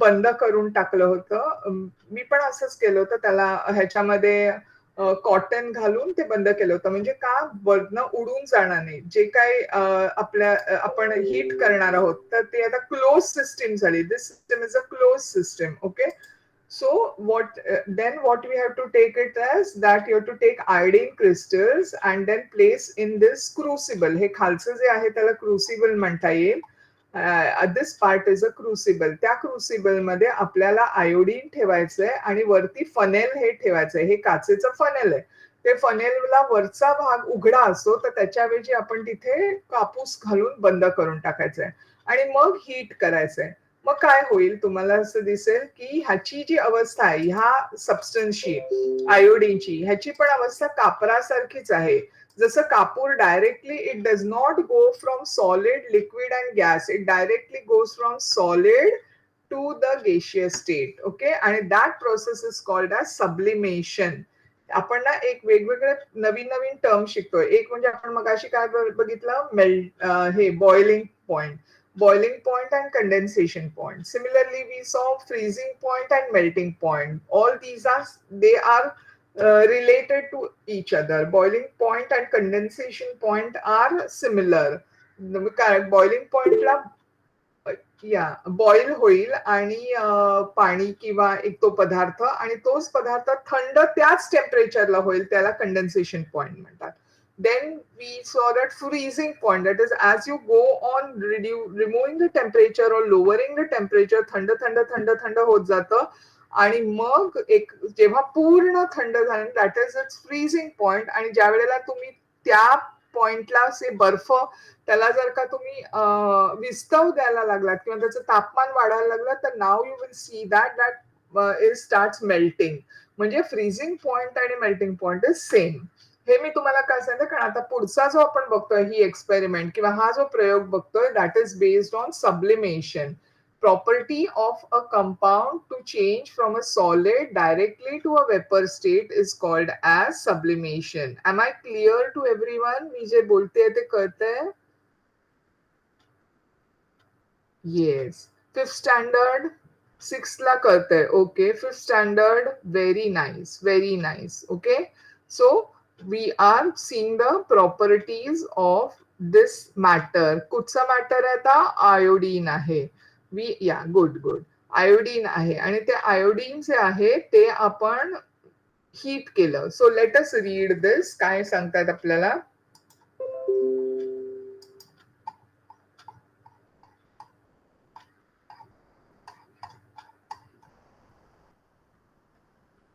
बंद करून टाकलं होतं. मी पण असंच केलं होतं, त्याला ह्याच्यामध्ये कॉटन घालून ते बंद केलं होतं. म्हणजे का, वरनं उडून जाणार नाही जे काही आपण हीट करणार आहोत. तर ते आता क्लोज सिस्टीम झाली. This system is a close system. Okay, so what we have to take it as that you have to take iodine crystals and then place in this crucible. हे खालचं जे आहे त्याला क्रुसिबल म्हणता येईल. दिस part is a crucible. त्या crucible मध्ये आपल्याला आयोडीन ठेवायचंय आणि वरती फनेल हे ठेवायचंय. हे काचेचं फनेल आहे. ते फनेलला वरचा भाग उघडा असतो, तर त्याच्याऐवजी आपण तिथे कापूस घालून बंद करून टाकायचंय आणि मग हीट करायचंय. मग काय होईल, तुम्हाला असं दिसेल की ह्याची जी अवस्था आहे ह्या सबस्टन्सची, आयोडीनची, ह्याची पण अवस्था कापरासारखीच आहे. जसं कापूर directly it does not go from solid, liquid and gas, it directly goes from solid to the gaseous state. Okay, आणि that process is called as sublimation. आपण ना एक वेगवेगळे नवीन नवीन टर्म शिकतोय. एक म्हणजे आपण मगाशी काय बघितलं, हे boiling point, boiling point and condensation point. Similarly, we saw freezing point and melting point. All these are, they are related to each other. Boiling point and condensation point are similar. Boiling point ला या boil होईल आणि पाणी किंवा एक तो पदार्थ, आणि तोच पदार्थ थंड त्याच टेम्परेचरला होईल, त्याला कंडेन्सेशन पॉइंट म्हणतात. Then we saw that freezing point, that is as you go on removing the temperature or lowering the temperature, थंड थंड थंड थंड होत जातं, आणि मग एक जेव्हा पूर्ण थंड झालं, that is it's freezing point. आणि ज्या वेळेला तुम्ही त्या पॉइंटला असे बर्फ, त्याला जर का तुम्ही विस्तव द्यायला लागलात किंवा त्याचं तापमान वाढायला लागलं, तर now you will see that that is starts melting. म्हणजे फ्रीजिंग पॉइंट आणि मेल्टिंग पॉइंट इज सेम. हे मी तुम्हाला काय सांगते, कारण आता पुढचा जो आपण बघतोय ही एक्सपेरिमेंट किंवा हा जो प्रयोग बघतोय, that is based on sublimation. Property of a compound to change from a solid directly to a vapor state is called as sublimation. Am I clear to everyone? मी जे बोलते ते कळतंय? Yes. Fifth standard, sixth ला कळतंय. Okay. Fifth standard, very nice, very nice. Okay. So we are seeing the properties of this matter. कुठचा matter आहे आता? Iodine आहे. Good good. आयोडीन आहे आणि ते आयोडीन जे आहे ते आपण हीट केलं. सो लेट अस रीड दिस. काय सांगतात आपल्याला?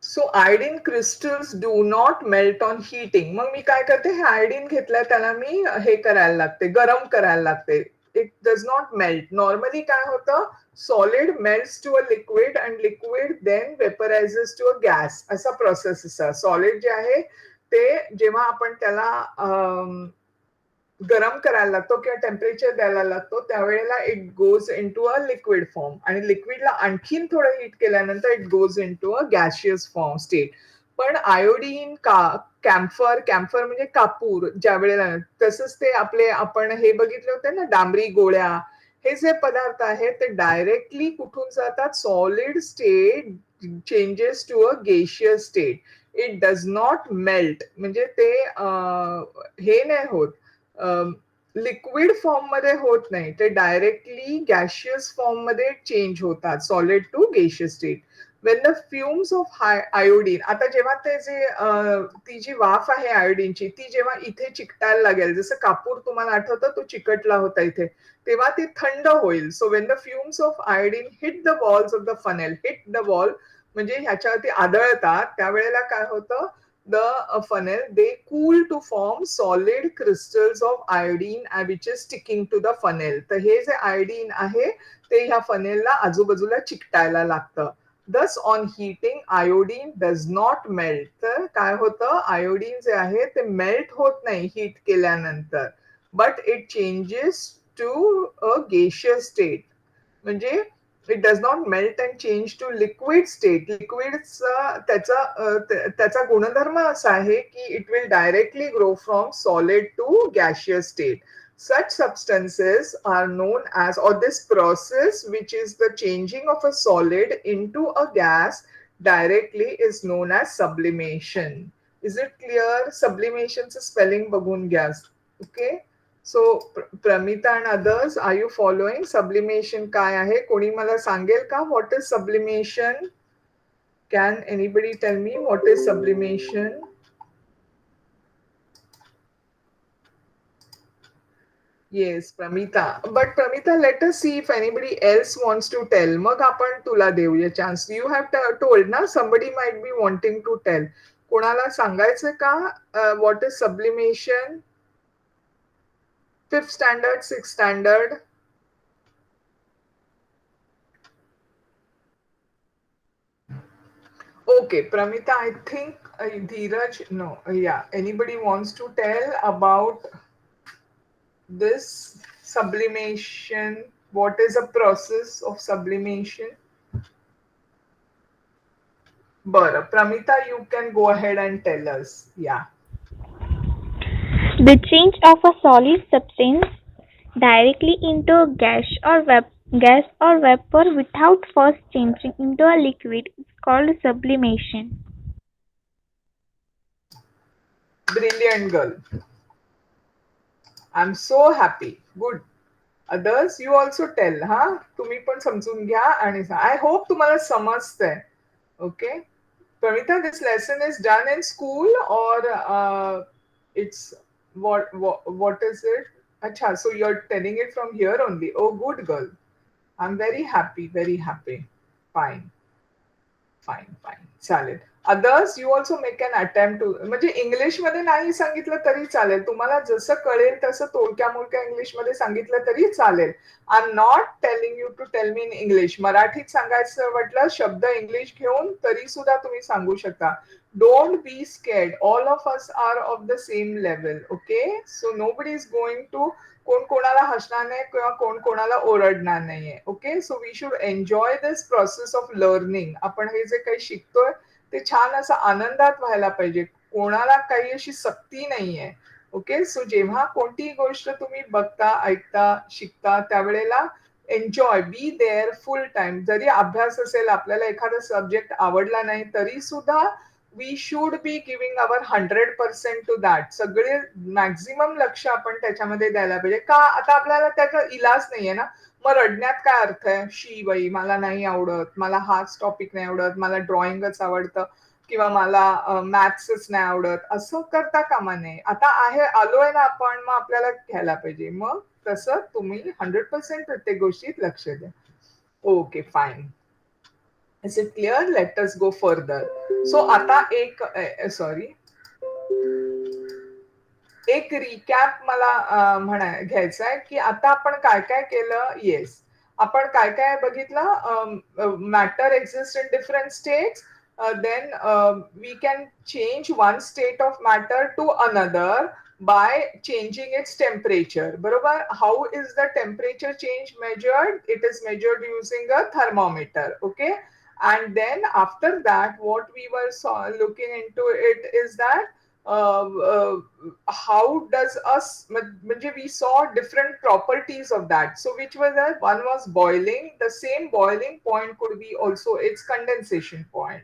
So iodine crystals do not melt on heating. मग मी काय करते, हे आयोडीन घेतलंय त्याला मी हे करायला लागते, गरम करायला लागते. It does not melt. Normally काय होतं, solid melts to a liquid and liquid then vaporises to a gas. असा प्रोसेस असा. सॉलिड जे आहे ते जेव्हा आपण त्याला गरम करायला लागतो किंवा टेम्परेचर द्यायला लागतो त्यावेळेला it goes into a liquid form आणि लिक्विडला आणखीन थोडं हीट केल्यानंतर it goes into a gaseous form state. पण आयोडीन कॅम्फर, कॅम्फर म्हणजे कापूर, ज्या वेळेला तसंच ते आपले आपण हे बघितले होते ना डांबरी गोळ्या, हे जे पदार्थ आहेत ते डायरेक्टली कुठून जातात, solid state changes to a gaseous state. It does not melt. म्हणजे ते हे नाही होत, लिक्विड फॉर्म मध्ये होत नाही, ते डायरेक्टली गॅशियस फॉर्म मध्ये चेंज होतात, solid to gaseous state. When the fumes of iodine, आता जेव्हा ते जे ती जी वाफ आहे आयोडीनची ती जेव्हा इथे चिकटायला लागेल, जसं कापूर तुम्हाला आठवतं तो चिकटला होता इथे, तेव्हा ती थंड होईल. So when the fumes of iodine hit the walls of the funnel, hit the wall म्हणजे ह्याच्यावरती आदळतात, त्यावेळेला काय होतं, the funnel, they cool to form solid crystals of iodine which is sticking to the funnel. तर हे जे iodine आहे ते ह्या फनेलला आजूबाजूला चिकटायला लागतं. Thus on heating iodine does not melt. तर काय होतं, आयोडीन जे आहे ते मेल्ट होत नाही हीट केल्यानंतर, but it changes to a gaseous state. म्हणजे it does not melt and change to liquid state. लिक्विडचा त्याचा गुणधर्म असा आहे की it will directly grow from solid to gaseous state. Such substances are known as, or this process, which is the changing of a solid into a gas directly, is known as sublimation. Is it clear? Sublimation चं spelling बघून घ्या. Okay. So Pramita and others, are you following? Sublimation काय आहे? कोणी मला सांगेल का what is sublimation? Can anybody tell me what is sublimation? Yes Pramita. But Pramita, let us see if anybody else wants to tell. मग आपण तुला देऊया चान्स. यू हॅव टोल्ड ना, somebody might be wanting to tell. कोणाला सांगायचं का what is sublimation? Fifth standard, six standard? Okay, Pramita, I think Dheeraj, no, yeah, anybody wants to tell about this sublimation? What is the process of sublimation? Bara, Pramita, you can go ahead and tell us. Yeah. The change of a solid substance directly into a gas or vapor without first changing into a liquid is called sublimation. Brilliant girl. I'm so happy. Good. Others, you also tell, हा? तुम्ही पण समजून घ्या आणि I hope तुम्हाला समजतंय. Okay. Pramita, this lesson is done in school or it's what is it? Acha, so you're telling it from here only. Oh, good girl. I'm very happy, very happy. Fine. Fine fine, चालेल. Others, you also make an attempt to, म्हणजे इंग्लिशमध्ये नाही सांगितलं तरी चालेल, तुम्हाला जसं कळेल तसं तोडक्या मोडक्या इंग्लिशमध्ये सांगितलं तरी चालेल. I am not telling you to tell me in English. मराठीत सांगायचं म्हटलं शब्द इंग्लिश घेऊन तरी सुद्धा तुम्ही सांगू शकता. Don't be scared. All of us are of the same level. Okay. So nobody is going to, कोण कोणाला हसणार नाही किंवा कोण कोणाला ओरडणार नाहीये. Okay. So we should enjoy this process of learning. आपण हे जे काही शिकतोय ते छान असं आनंदात व्हायला पाहिजे. कोणाला काही अशी सक्ती नाहीये. ओके. सो जेव्हा कोणतीही गोष्ट तुम्ही बघता, ऐकता, शिकता त्यावेळेला enjoy, be there full time. जरी अभ्यास असेल, आपल्याला एखादा सब्जेक्ट आवडला नाही तरी सुद्धा we should be giving our 100% to that. सगळे मॅक्झिमम लक्ष आपण त्याच्यामध्ये द्यायला पाहिजे. का? आता आपल्याला त्याचा इलाज नाहीये ना. मग रडण्यात काय अर्थ आहे? शी बाई मला नाही आवडत, मला हाच टॉपिक नाही आवडत, मला ड्रॉइंगच आवडतं किंवा मला मॅथ्सच नाही आवडत. असं करता कामा नये. आता आलोय ना आपण, मग आपल्याला घ्यायला पाहिजे. मग तसं तुम्ही 100% प्रत्येक गोष्टीत लक्ष द्या. Okay, fine. Is it clear? Let us go further. So आता सॉरी, एक रिकॅप मला घ्यायचा आहे की आता आपण काय काय केलं. येस, आपण काय काय बघितलं. Matter exist in different states. Then we can change one state of matter to another by changing its temperature. Barabar, how is the temperature change measured? It is measured using a thermometer. Okay, and then after that what we were looking into it is that uh, uh, how does us we saw different properties of that. So which was that? One was boiling. The same boiling point could be also its condensation point.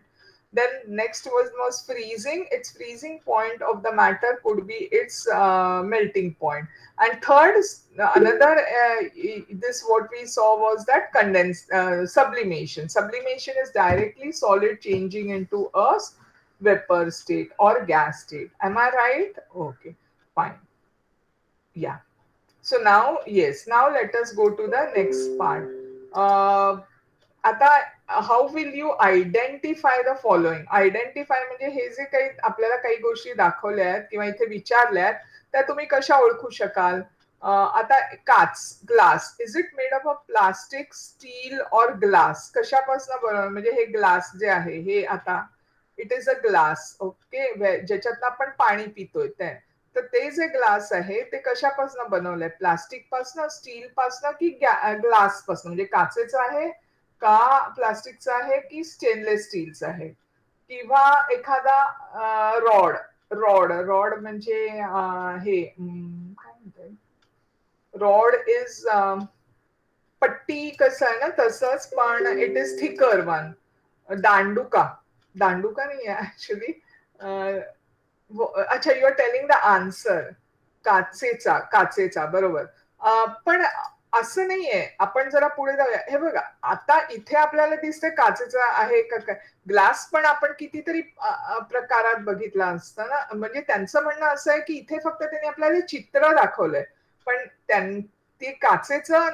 Then next was freezing. Its freezing point of the matter could be its melting point. And third, another this what we saw was that sublimation. Sublimation is directly solid changing into a vapor state or gas state. Am I right? Okay, fine. Yeah. So now, yes, now let us go to the next part. आता how will you identify the following. Identify म्हणजे हे जे काही आपल्याला काही गोष्टी दाखवल्या आहेत किंवा इथे विचारल्या आहेत त्या तुम्ही कशा ओळखू शकाल. आता काच, glass, is it made up of plastic, steel और ग्लास? कशापासून बनवलं? म्हणजे हे ग्लास जे आहे हे आता it is a glass. Okay, ज्याच्यात आपण पाणी पितोय ते. तर ते जे ग्लास आहे ते कशापासून बनवलंय? प्लास्टिक पासून, स्टील पासून की ग्लास पासून? म्हणजे काचेचं आहे का प्लास्टिकचा आहे की स्टेनलेस स्टीलचा आहे? किंवा एखादा रॉड. रॉड म्हणजे हे काय म्हणतात, रॉड इज पट्टी कसं आहे ना तसंच, पण इट इज थिकर वन. दांडुका. दांडुका नाही आहे ऍक्च्युली. अच्छा, you are telling the answer. काचेचा बरोबर. पण असं नाहीये. आपण जरा पुढे जाऊया. हे बघा, आता इथे आपल्याला दिसतंय काचेचा आहे का काय. ग्लास पण आपण कितीतरी प्रकारात बघितला असतं ना. म्हणजे त्यांचं म्हणणं असं आहे की इथे फक्त त्यांनी आपल्याला चित्र दाखवलंय, पण ते काचेचं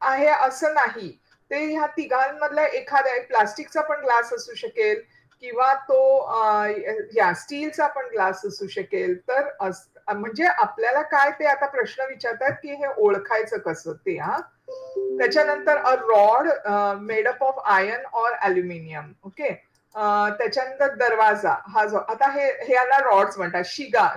आहे असं नाही. ते ह्या तिघांमधला एखादा प्लास्टिकचा पण ग्लास असू शकेल किंवा तो या स्टीलचा पण ग्लास असू शकेल. तर म्हणजे आपल्याला काय ते आता प्रश्न विचारतात की हे ओळखायचं कसं ते. त्याच्यानंतर a rod made up of iron और अल्युमिनियम. ओके, त्याच्यानंतर दरवाजा. हा जो आता हे याला रॉड्स म्हणतात.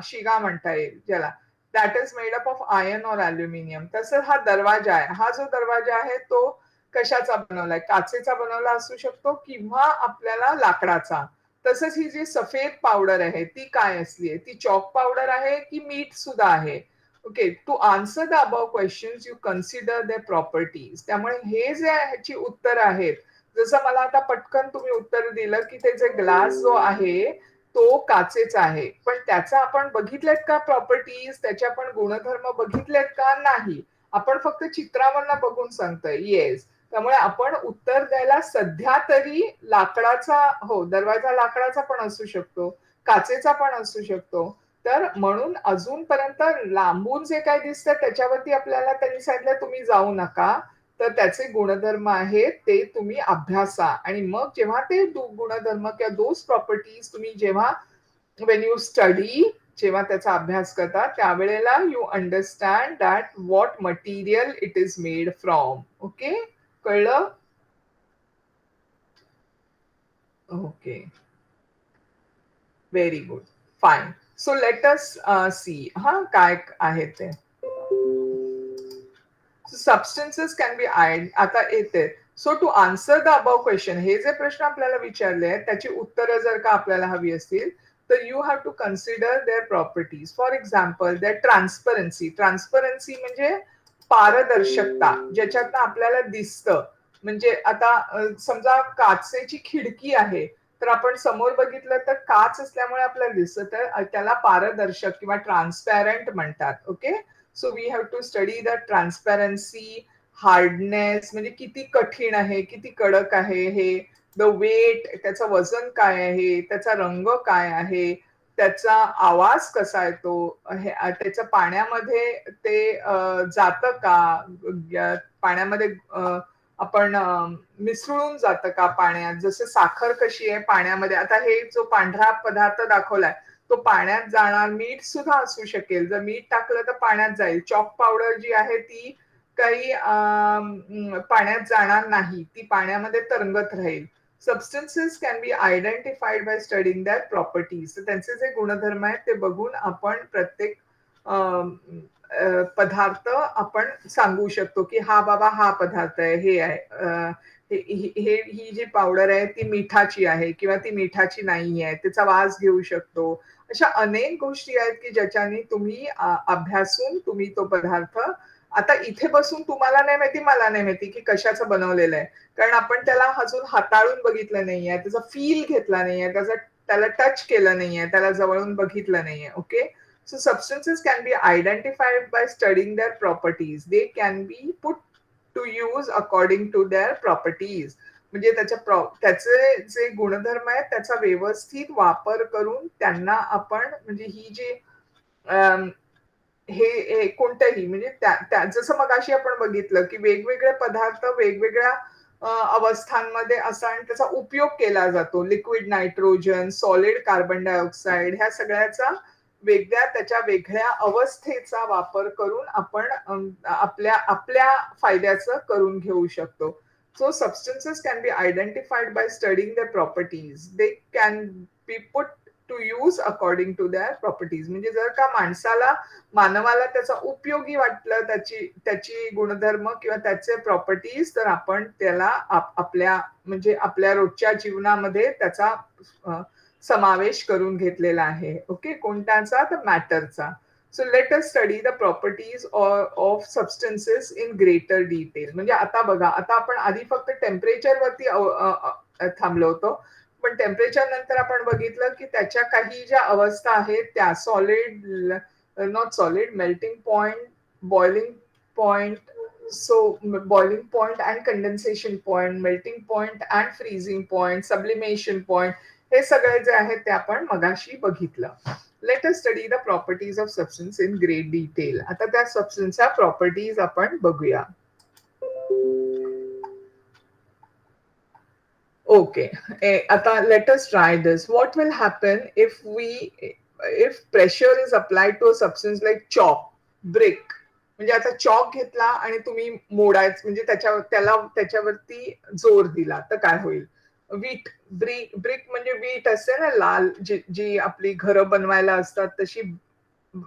शिगा म्हणता येईल ज्याला. That is made up of iron और अल्युमिनियम. तसं हा दरवाजा आहे. हा जो दरवाजा आहे तो कशाचा बनवलाय? काचेचा बनवला असू शकतो किंवा आपल्याला लाकडाचा. तसंच ही जी सफेद पावडर आहे ती काय असली आहे? ती चॉक पावडर आहे की मीठ सुद्धा आहे? Okay, to answer the above questions you consider the properties. त्यामुळे हे जे ह्याची उत्तर आहेत, जसं मला आता पटकन तुम्ही उत्तर दिलं की ते जे ग्लास जो आहे तो काचेचा आहे, पण त्याचा आपण बघितलेत का प्रॉपर्टीज? त्याचे आपण गुणधर्म बघितलेत का? नाही. आपण फक्त चित्रावरनं बघून सांगतोय. येस, त्यामुळे आपण उत्तर द्यायला सध्या तरी लाकडाचा, हो दरवाजा लाकडाचा पण असू शकतो, काचेचा पण असू शकतो. तर म्हणून अजूनपर्यंत लांबून जे काय दिसतं त्याच्यावरती आपल्याला त्यांनी सांगितलं तुम्ही जाऊ नका. तर त्याचे गुणधर्म आहेत ते तुम्ही अभ्यासा. आणि मग जेव्हा ते गुणधर्म किंवा दोज प्रॉपर्टीज तुम्ही जेव्हा वेन यू स्टडी, जेव्हा त्याचा अभ्यास करता त्यावेळेला you understand that what material it is made from. Okay, कळलं? Okay, very good, fine. So let us see काय आहे ते. सबस्टन्सेस कॅन बी आता येते. So to answer the above question, हे जे प्रश्न आपल्याला विचारले आहेत त्याची उत्तरं जर का आपल्याला हवी असतील तर you have to consider their properties. For example their transparency. Transparency म्हणजे पारदर्शकता, ज्याच्यातनं आपल्याला दिसतं. म्हणजे आता समजा काचेची खिडकी आहे, तर आपण समोर बघितलं तर काच असल्यामुळे आपल्याला दिसत आहे, त्याला पारदर्शक किंवा ट्रान्सपॅरंट म्हणतात. Okay, so we have to study the transparency, hardness म्हणजे किती कठीण आहे, किती कडक आहे हे, द वेट, त्याचं वजन काय आहे, त्याचा रंग काय आहे, त्याचा आवाज कसा येतो, त्याचं पाण्यामध्ये ते जातं का, पाण्यामध्ये आपण मिसळून जातं का पाण्यात, जसं साखर कशी आहे पाण्यामध्ये. आता हे जो पांढरा पदार्थ दाखवलाय तो पाण्यात जाणार, मीठ सुद्धा असू शकेल, जर मीठ टाकलं तर पाण्यात जाईल. चॉक पावडर जी आहे ती काही पाण्यात जाणार नाही, ती पाण्यामध्ये तरंगत राहील. Substances can be identified by studying that properties. त्यांचे जे गुणधर्म आहेत ते बघून आपण प्रत्येक पदार्थ आपण सांगू शकतो की हा बाबा हा पदार्थ आहे, हे आहे, ही जी पावडर आहे ती मिठाची आहे किंवा ती मिठाची नाही आहे, त्याचा वास घेऊ शकतो. अशा अनेक गोष्टी आहेत की ज्याच्याने तुम्ही अभ्यासून तुम्ही तो पदार्थ, आता इथे बसून तुम्हाला नाही माहिती, मला नाही माहिती की कशाचं बनवलेलं आहे, कारण आपण त्याला अजून हाताळून बघितलं नाहीये, त्याचा फील घेतला नाहीये, त्याला टच केलं नाहीये, त्याला जवळून बघितलं नाहीये. Okay, so substances can be identified by studying their properties. They can be put to use according to their properties. म्हणजे त्याचे जे गुणधर्म आहेत त्याचा व्यवस्थित वापर करून त्यांना आपण, म्हणजे ही जी हे कोणत्याही म्हणजे जसं मगाशी आपण बघितलं की वेगवेगळे पदार्थ वेगवेगळ्या अवस्थांमध्ये असा आणि त्याचा उपयोग केला जातो. Liquid nitrogen, solid carbon dioxide, ह्या सगळ्याचा त्याच्या वेगळ्या अवस्थेचा वापर करून आपण आपल्या आपल्या फायद्याचं करून घेऊ शकतो. So substances can be identified by studying the properties. They can be put to use according to their properties. म्हणजे जर का मानवाला त्याचा उपयोगी वाटलं, त्याची गुणधर्म किंवा त्याचे प्रॉपर्टीज, तर आपण त्याला आपल्या रोजच्या जीवनामध्ये त्याचा समावेश करून घेतलेला आहे. ओके, कोणत्याचा, तर मॅटरचा. So let us study the properties of substances in greater detail. म्हणजे आता बघा, आता आपण आधी फक्त टेम्परेचर वरती थांबलो होतो, पण टेम्परेचर नंतर आपण बघितलं की त्याच्या काही ज्या अवस्था आहेत त्या solid, not solid, melting point, boiling point, so boiling point and condensation point, melting point and freezing point, sublimation point, हे सगळे जे आहेत ते आपण मगाशी बघितलं. Late us study the properties of substance in great detail. आता त्या सबस्टन्सच्या प्रॉपर्टीज आपण बघूया. ओके, आता let us try this. What will happen if pressure is applied to a substance like chalk, brick. म्हणजे आता चॉक घेतला आणि तुम्ही मोडायचं, म्हणजे त्याच्यावरती जोर दिला तर काय होईल? वीट, ब्रिक म्हणजे वीट असते ना लाल, जी आपली घरं बनवायला असतात तशी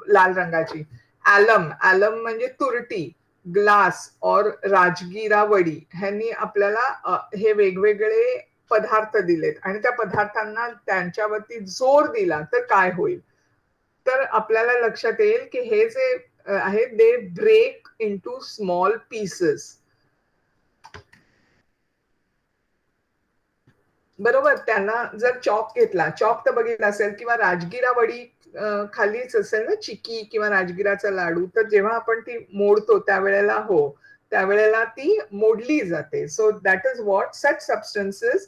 लाल रंगाची. ॲलम म्हणजे तुरटी, ग्लास और राजगिरा वडी, ह्यांनी आपल्याला हे वेगवेगळे पदार्थ दिलेत आणि त्या पदार्थांना त्यांच्यावरती जोर दिला तर काय होईल? तर आपल्याला लक्षात येईल की हे जे आहे they break into small pieces. बरोबर, त्यांना जर चॉक घेतला, चॉक तर बघितला असेल, किंवा राजगिरा वडी खालीच असेल ना, चिकी किंवा राजगिराचा लाडू, तर जेव्हा आपण ती मोडतो त्यावेळेला ती मोडली जाते. So that is what such substances,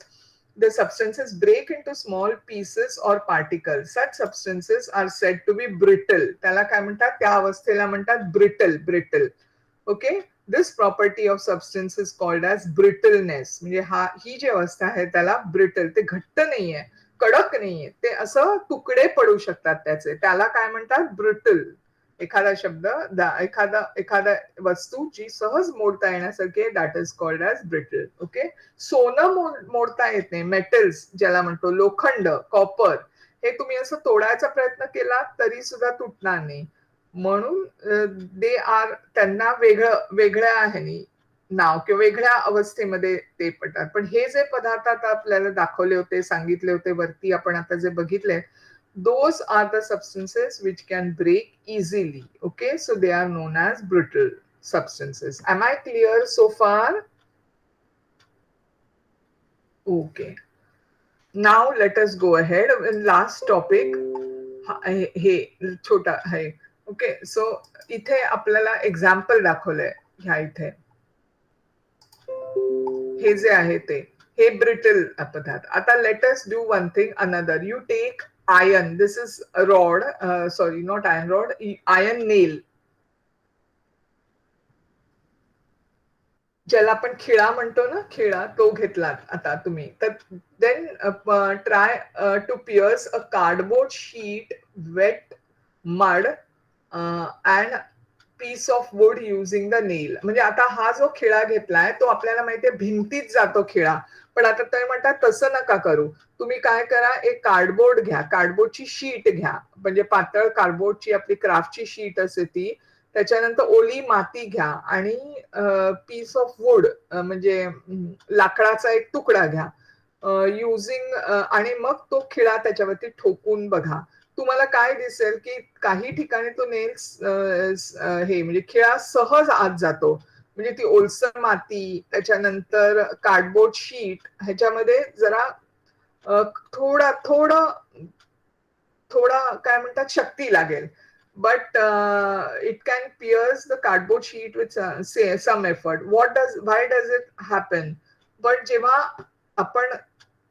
the substances break into small pieces or particles. Such substances are said to be brittle. त्याला काय म्हणतात? त्या अवस्थेला म्हणतात brittle. Okay, this property of substance is called as brittleness. म्हणजे ही जी अवस्था आहे त्याला ब्रिटल, ते घट्ट नाहीये, कडक नाहीये, ते असं तुकडे पडू शकतात त्याला काय म्हणतात? ब्रिटल. एखादा शब्द, एखादा वस्तू जी सहज मोडता येण्यासारखी आहे, that is called as brittle. Okay, सोनं मोडता येत नाही, मेटल्स ज्याला म्हणतो, लोखंड, कॉपर, हे तुम्ही असं तोडायचा प्रयत्न केला तरी सुद्धा तुटणार नाही. म्हणून त्यांना वेगळ्या आहे नाव किंवा वेगळ्या अवस्थेमध्ये ते पडतात. पण हे जे पदार्थ आता आपल्याला दाखवले होते, सांगितले होते वरती, आपण आता जे बघितले, those are the substances which can break easily. Okay, so they are known as brittle substances. Am I clear so far? Okay. Now let us go ahead. Last topic हे छोटा आहे. ओके, सो इथे आपल्याला example दाखवलंय ह्या इथे. हे जे आहे ते हे ब्रिटल पदार्थ. आता let us do one thing another. You take iron. This is rod, sorry not iron rod, iron nail, ज्याला आपण खिळा म्हणतो ना, खिळा तो घेतलात आता तुम्ही. तर then try to pierce a cardboard sheet wet mud and piece of wood using the nail. म्हणजे आता हा जो खिळा घेतलाय तो आपल्याला माहितीये भिंतीत जातो खिळा, पण आता ते म्हणतात तसं नका करू. तुम्ही काय करा, एक कार्डबोर्ड घ्या, कार्डबोर्डची शीट घ्या, म्हणजे पातळ कार्डबोर्डची आपली क्राफ्टची शीट असते ती. त्याच्यानंतर ओली माती घ्या आणि पीस ऑफ वूड म्हणजे लाकडाचा एक तुकडा घ्या युझिंग, आणि मग तो खिळा त्याच्यावरती ठोकून बघा. तुम्हाला काय दिसेल की काही ठिकाणी तो नेल्स हे म्हणजे खिळा सहज आत जातो. म्हणजे ती ओलसर माती, त्याच्यानंतर कार्डबोर्ड शीट ह्याच्यामध्ये जरा थोडा थोडं थोडा काय म्हणतात शक्ती लागेल. But it can pierce the cardboard sheet with some effort. Why does it happen? But जेव्हा आपण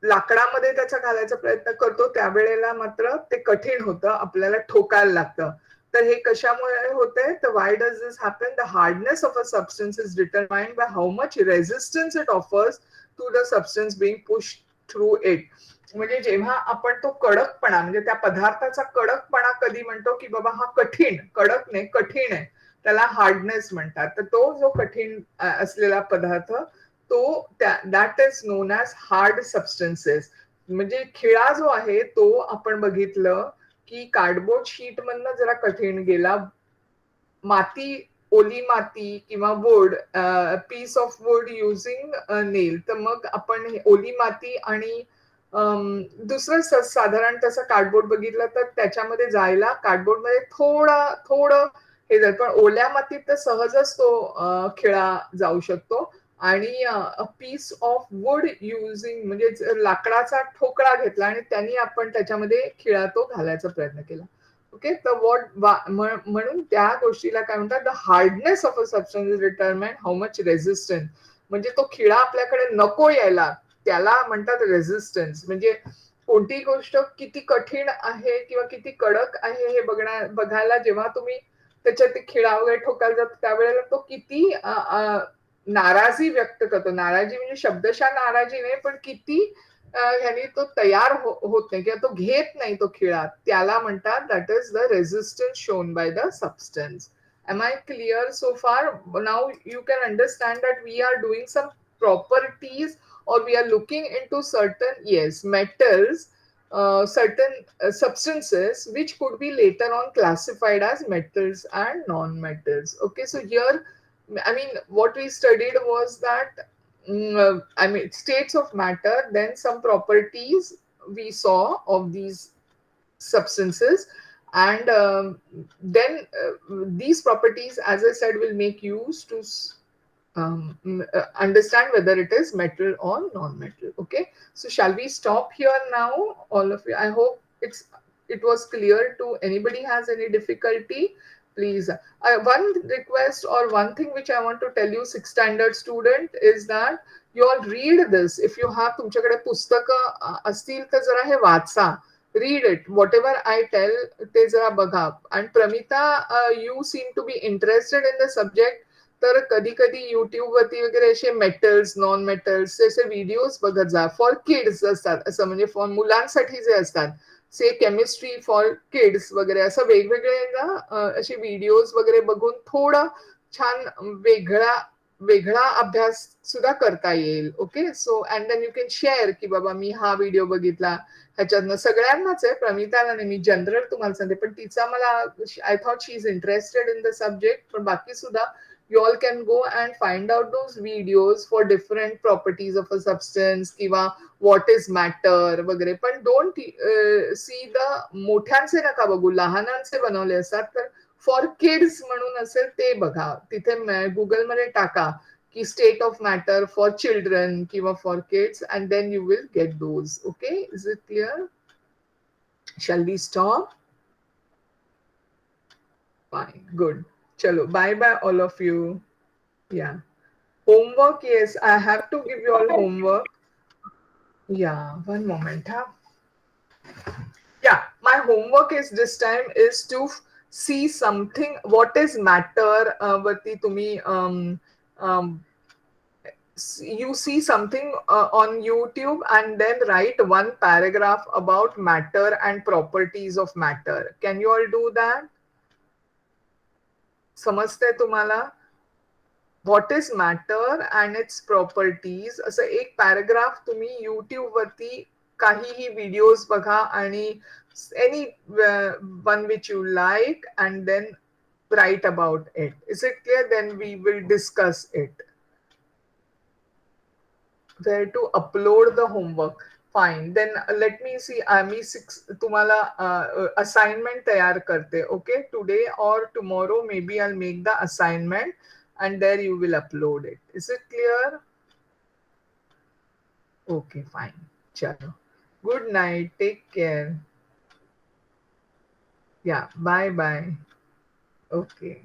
लाकडामध्ये त्याचा घालायचा प्रयत्न करतो त्यावेळेला मात्र ते कठीण होतं, आपल्याला ठोकायला लागतं. तर हे कशामुळे होते? तर why does this happen? The hardness of a substance is determined by how much resistance it offers to the substance being push through it. म्हणजे जेव्हा आपण तो कडकपणा, म्हणजे त्या पदार्थाचा कडकपणा कधी म्हणतो की बाबा हा कठीण, कडक नाही कठीण आहे, त्याला हार्डनेस म्हणतात. तर तो जो कठीण असलेला पदार्थ तो that is non as hard substances. म्हणजे खिळा जो आहे तो आपण बघितलं की कार्डबोर्ड शीट मधनं जरा कठीण गेला. माती, ओली माती किंवा wood, piece of wood using nail. तर मग आपण ओली माती आणि दुसरं साधारण तसं कार्डबोर्ड बघितलं तर त्याच्यामध्ये जायला कार्डबोर्डमध्ये थोडं हे जाईल, पण ओल्या मातीत तर सहजच तो खिळा जाऊ शकतो. आणि पीस ऑफ वूड युझिंग म्हणजे लाकडाचा ठोकळा घेतला आणि त्यांनी आपण त्याच्यामध्ये खिळा तो घालायचा प्रयत्न केला. ओके, तर म्हणून त्या गोष्टीला काय म्हणतात, the hardness of a substance is determine how much resistance. म्हणजे तो खिळा आपल्याकडे नको यायला त्याला म्हणतात रेझिस्टन्स. म्हणजे कोणतीही गोष्ट किती कठीण आहे किंवा किती कडक आहे हे बघायला जेव्हा तुम्ही त्याच्यात खिळा वगैरे ठोकायला जातो त्यावेळेला तो किती नाराजी व्यक्त करतो. नाराजी म्हणजे शब्दशः नाराजी नाही, पण किती ह्यानी तो तयार होत नाही किंवा तो घेत नाही तो खिळा, त्याला म्हणतात that is the resistance shown by the substance. Am I clear so far? Now you can understand that we are doing some properties or we are looking into certain, yes, metals, certain substances which could be later on classified as metals and non-metals. Okay, so here, I mean, what we studied was that, I mean, states of matter, then some properties we saw of these substances, and then these properties, as I said, will make use to understand whether it is metal or non-metal. Okay, so shall we stop here now, all of you? I hope it was clear to anybody has any difficulty. Please, one request or one thing which I want to tell you, sixth standard student, is that you all read this. If you have तुमच्याकडे पुस्तकं असतील तर जरा हे वाचा. Read it. Whatever I tell, ते जरा बघा. And Pramita, you seem to be interested in the subject. तर कधी कधी युट्यूब वरती वगैरे असे मेटल्स नॉन मेटल्स असे व्हिडिओज बघत जा. फॉर किड्स असतात, असं म्हणजे फॉर मुलांसाठी जे असतात, से केमिस्ट्री फॉर किड्स वगैरे असं वेगवेगळे ना असे व्हिडिओज वगैरे बघून थोडं छान वेगळा वेगळा अभ्यास सुद्धा करता येईल. Okay, so and then you can share की बाबा मी हा व्हिडिओ बघितला, ह्याच्यातनं सगळ्यांनाच आहे, प्रमिताला नाही, मी जनरल तुम्हाला सांगते, पण तिचा मला I thought she is interested in the subject. पण बाकी सुद्धा you all can go and find out those videos for different properties of a substance किंवा what is matter वगैरे. पण don't see the मोठ्यांचे नका बघू, लहानांचे बनवले असतात. तर फॉर किड्स म्हणून असेल ते बघा. तिथे गुगलमध्ये टाका ki state of matter for children kiva for kids, and then you will get those. Okay, is it clear? Shall we stop? Fine, good. Chalo, bye bye all of you. Yeah. Homework, yes, I have to give you all homework. Yeah, one moment, huh? Yeah, my homework is this time is to see something. What is matter, Vati, to me? Um, you see something on YouTube and then write one paragraph about matter and properties of matter. Can you all do that? समजते तुम्हाला? What is matter and its properties? असं एक paragraph तुम्ही YouTube वरती काहीही videos बघा आणि any one which you like and then write about it. Is it clear? Then we will discuss it. Where to upload the homework? Fine. Then let me see. आम्ही तुम्हाला assignment तयार करते. Okay, today or tomorrow maybe I'll make the assignment and there you will upload it. Is it clear? Okay, fine. Chalo. Good night. Take care. Yeah. Bye bye. Okay.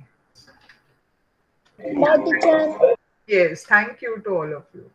Bye, teacher. Yes. Thank you to all of you.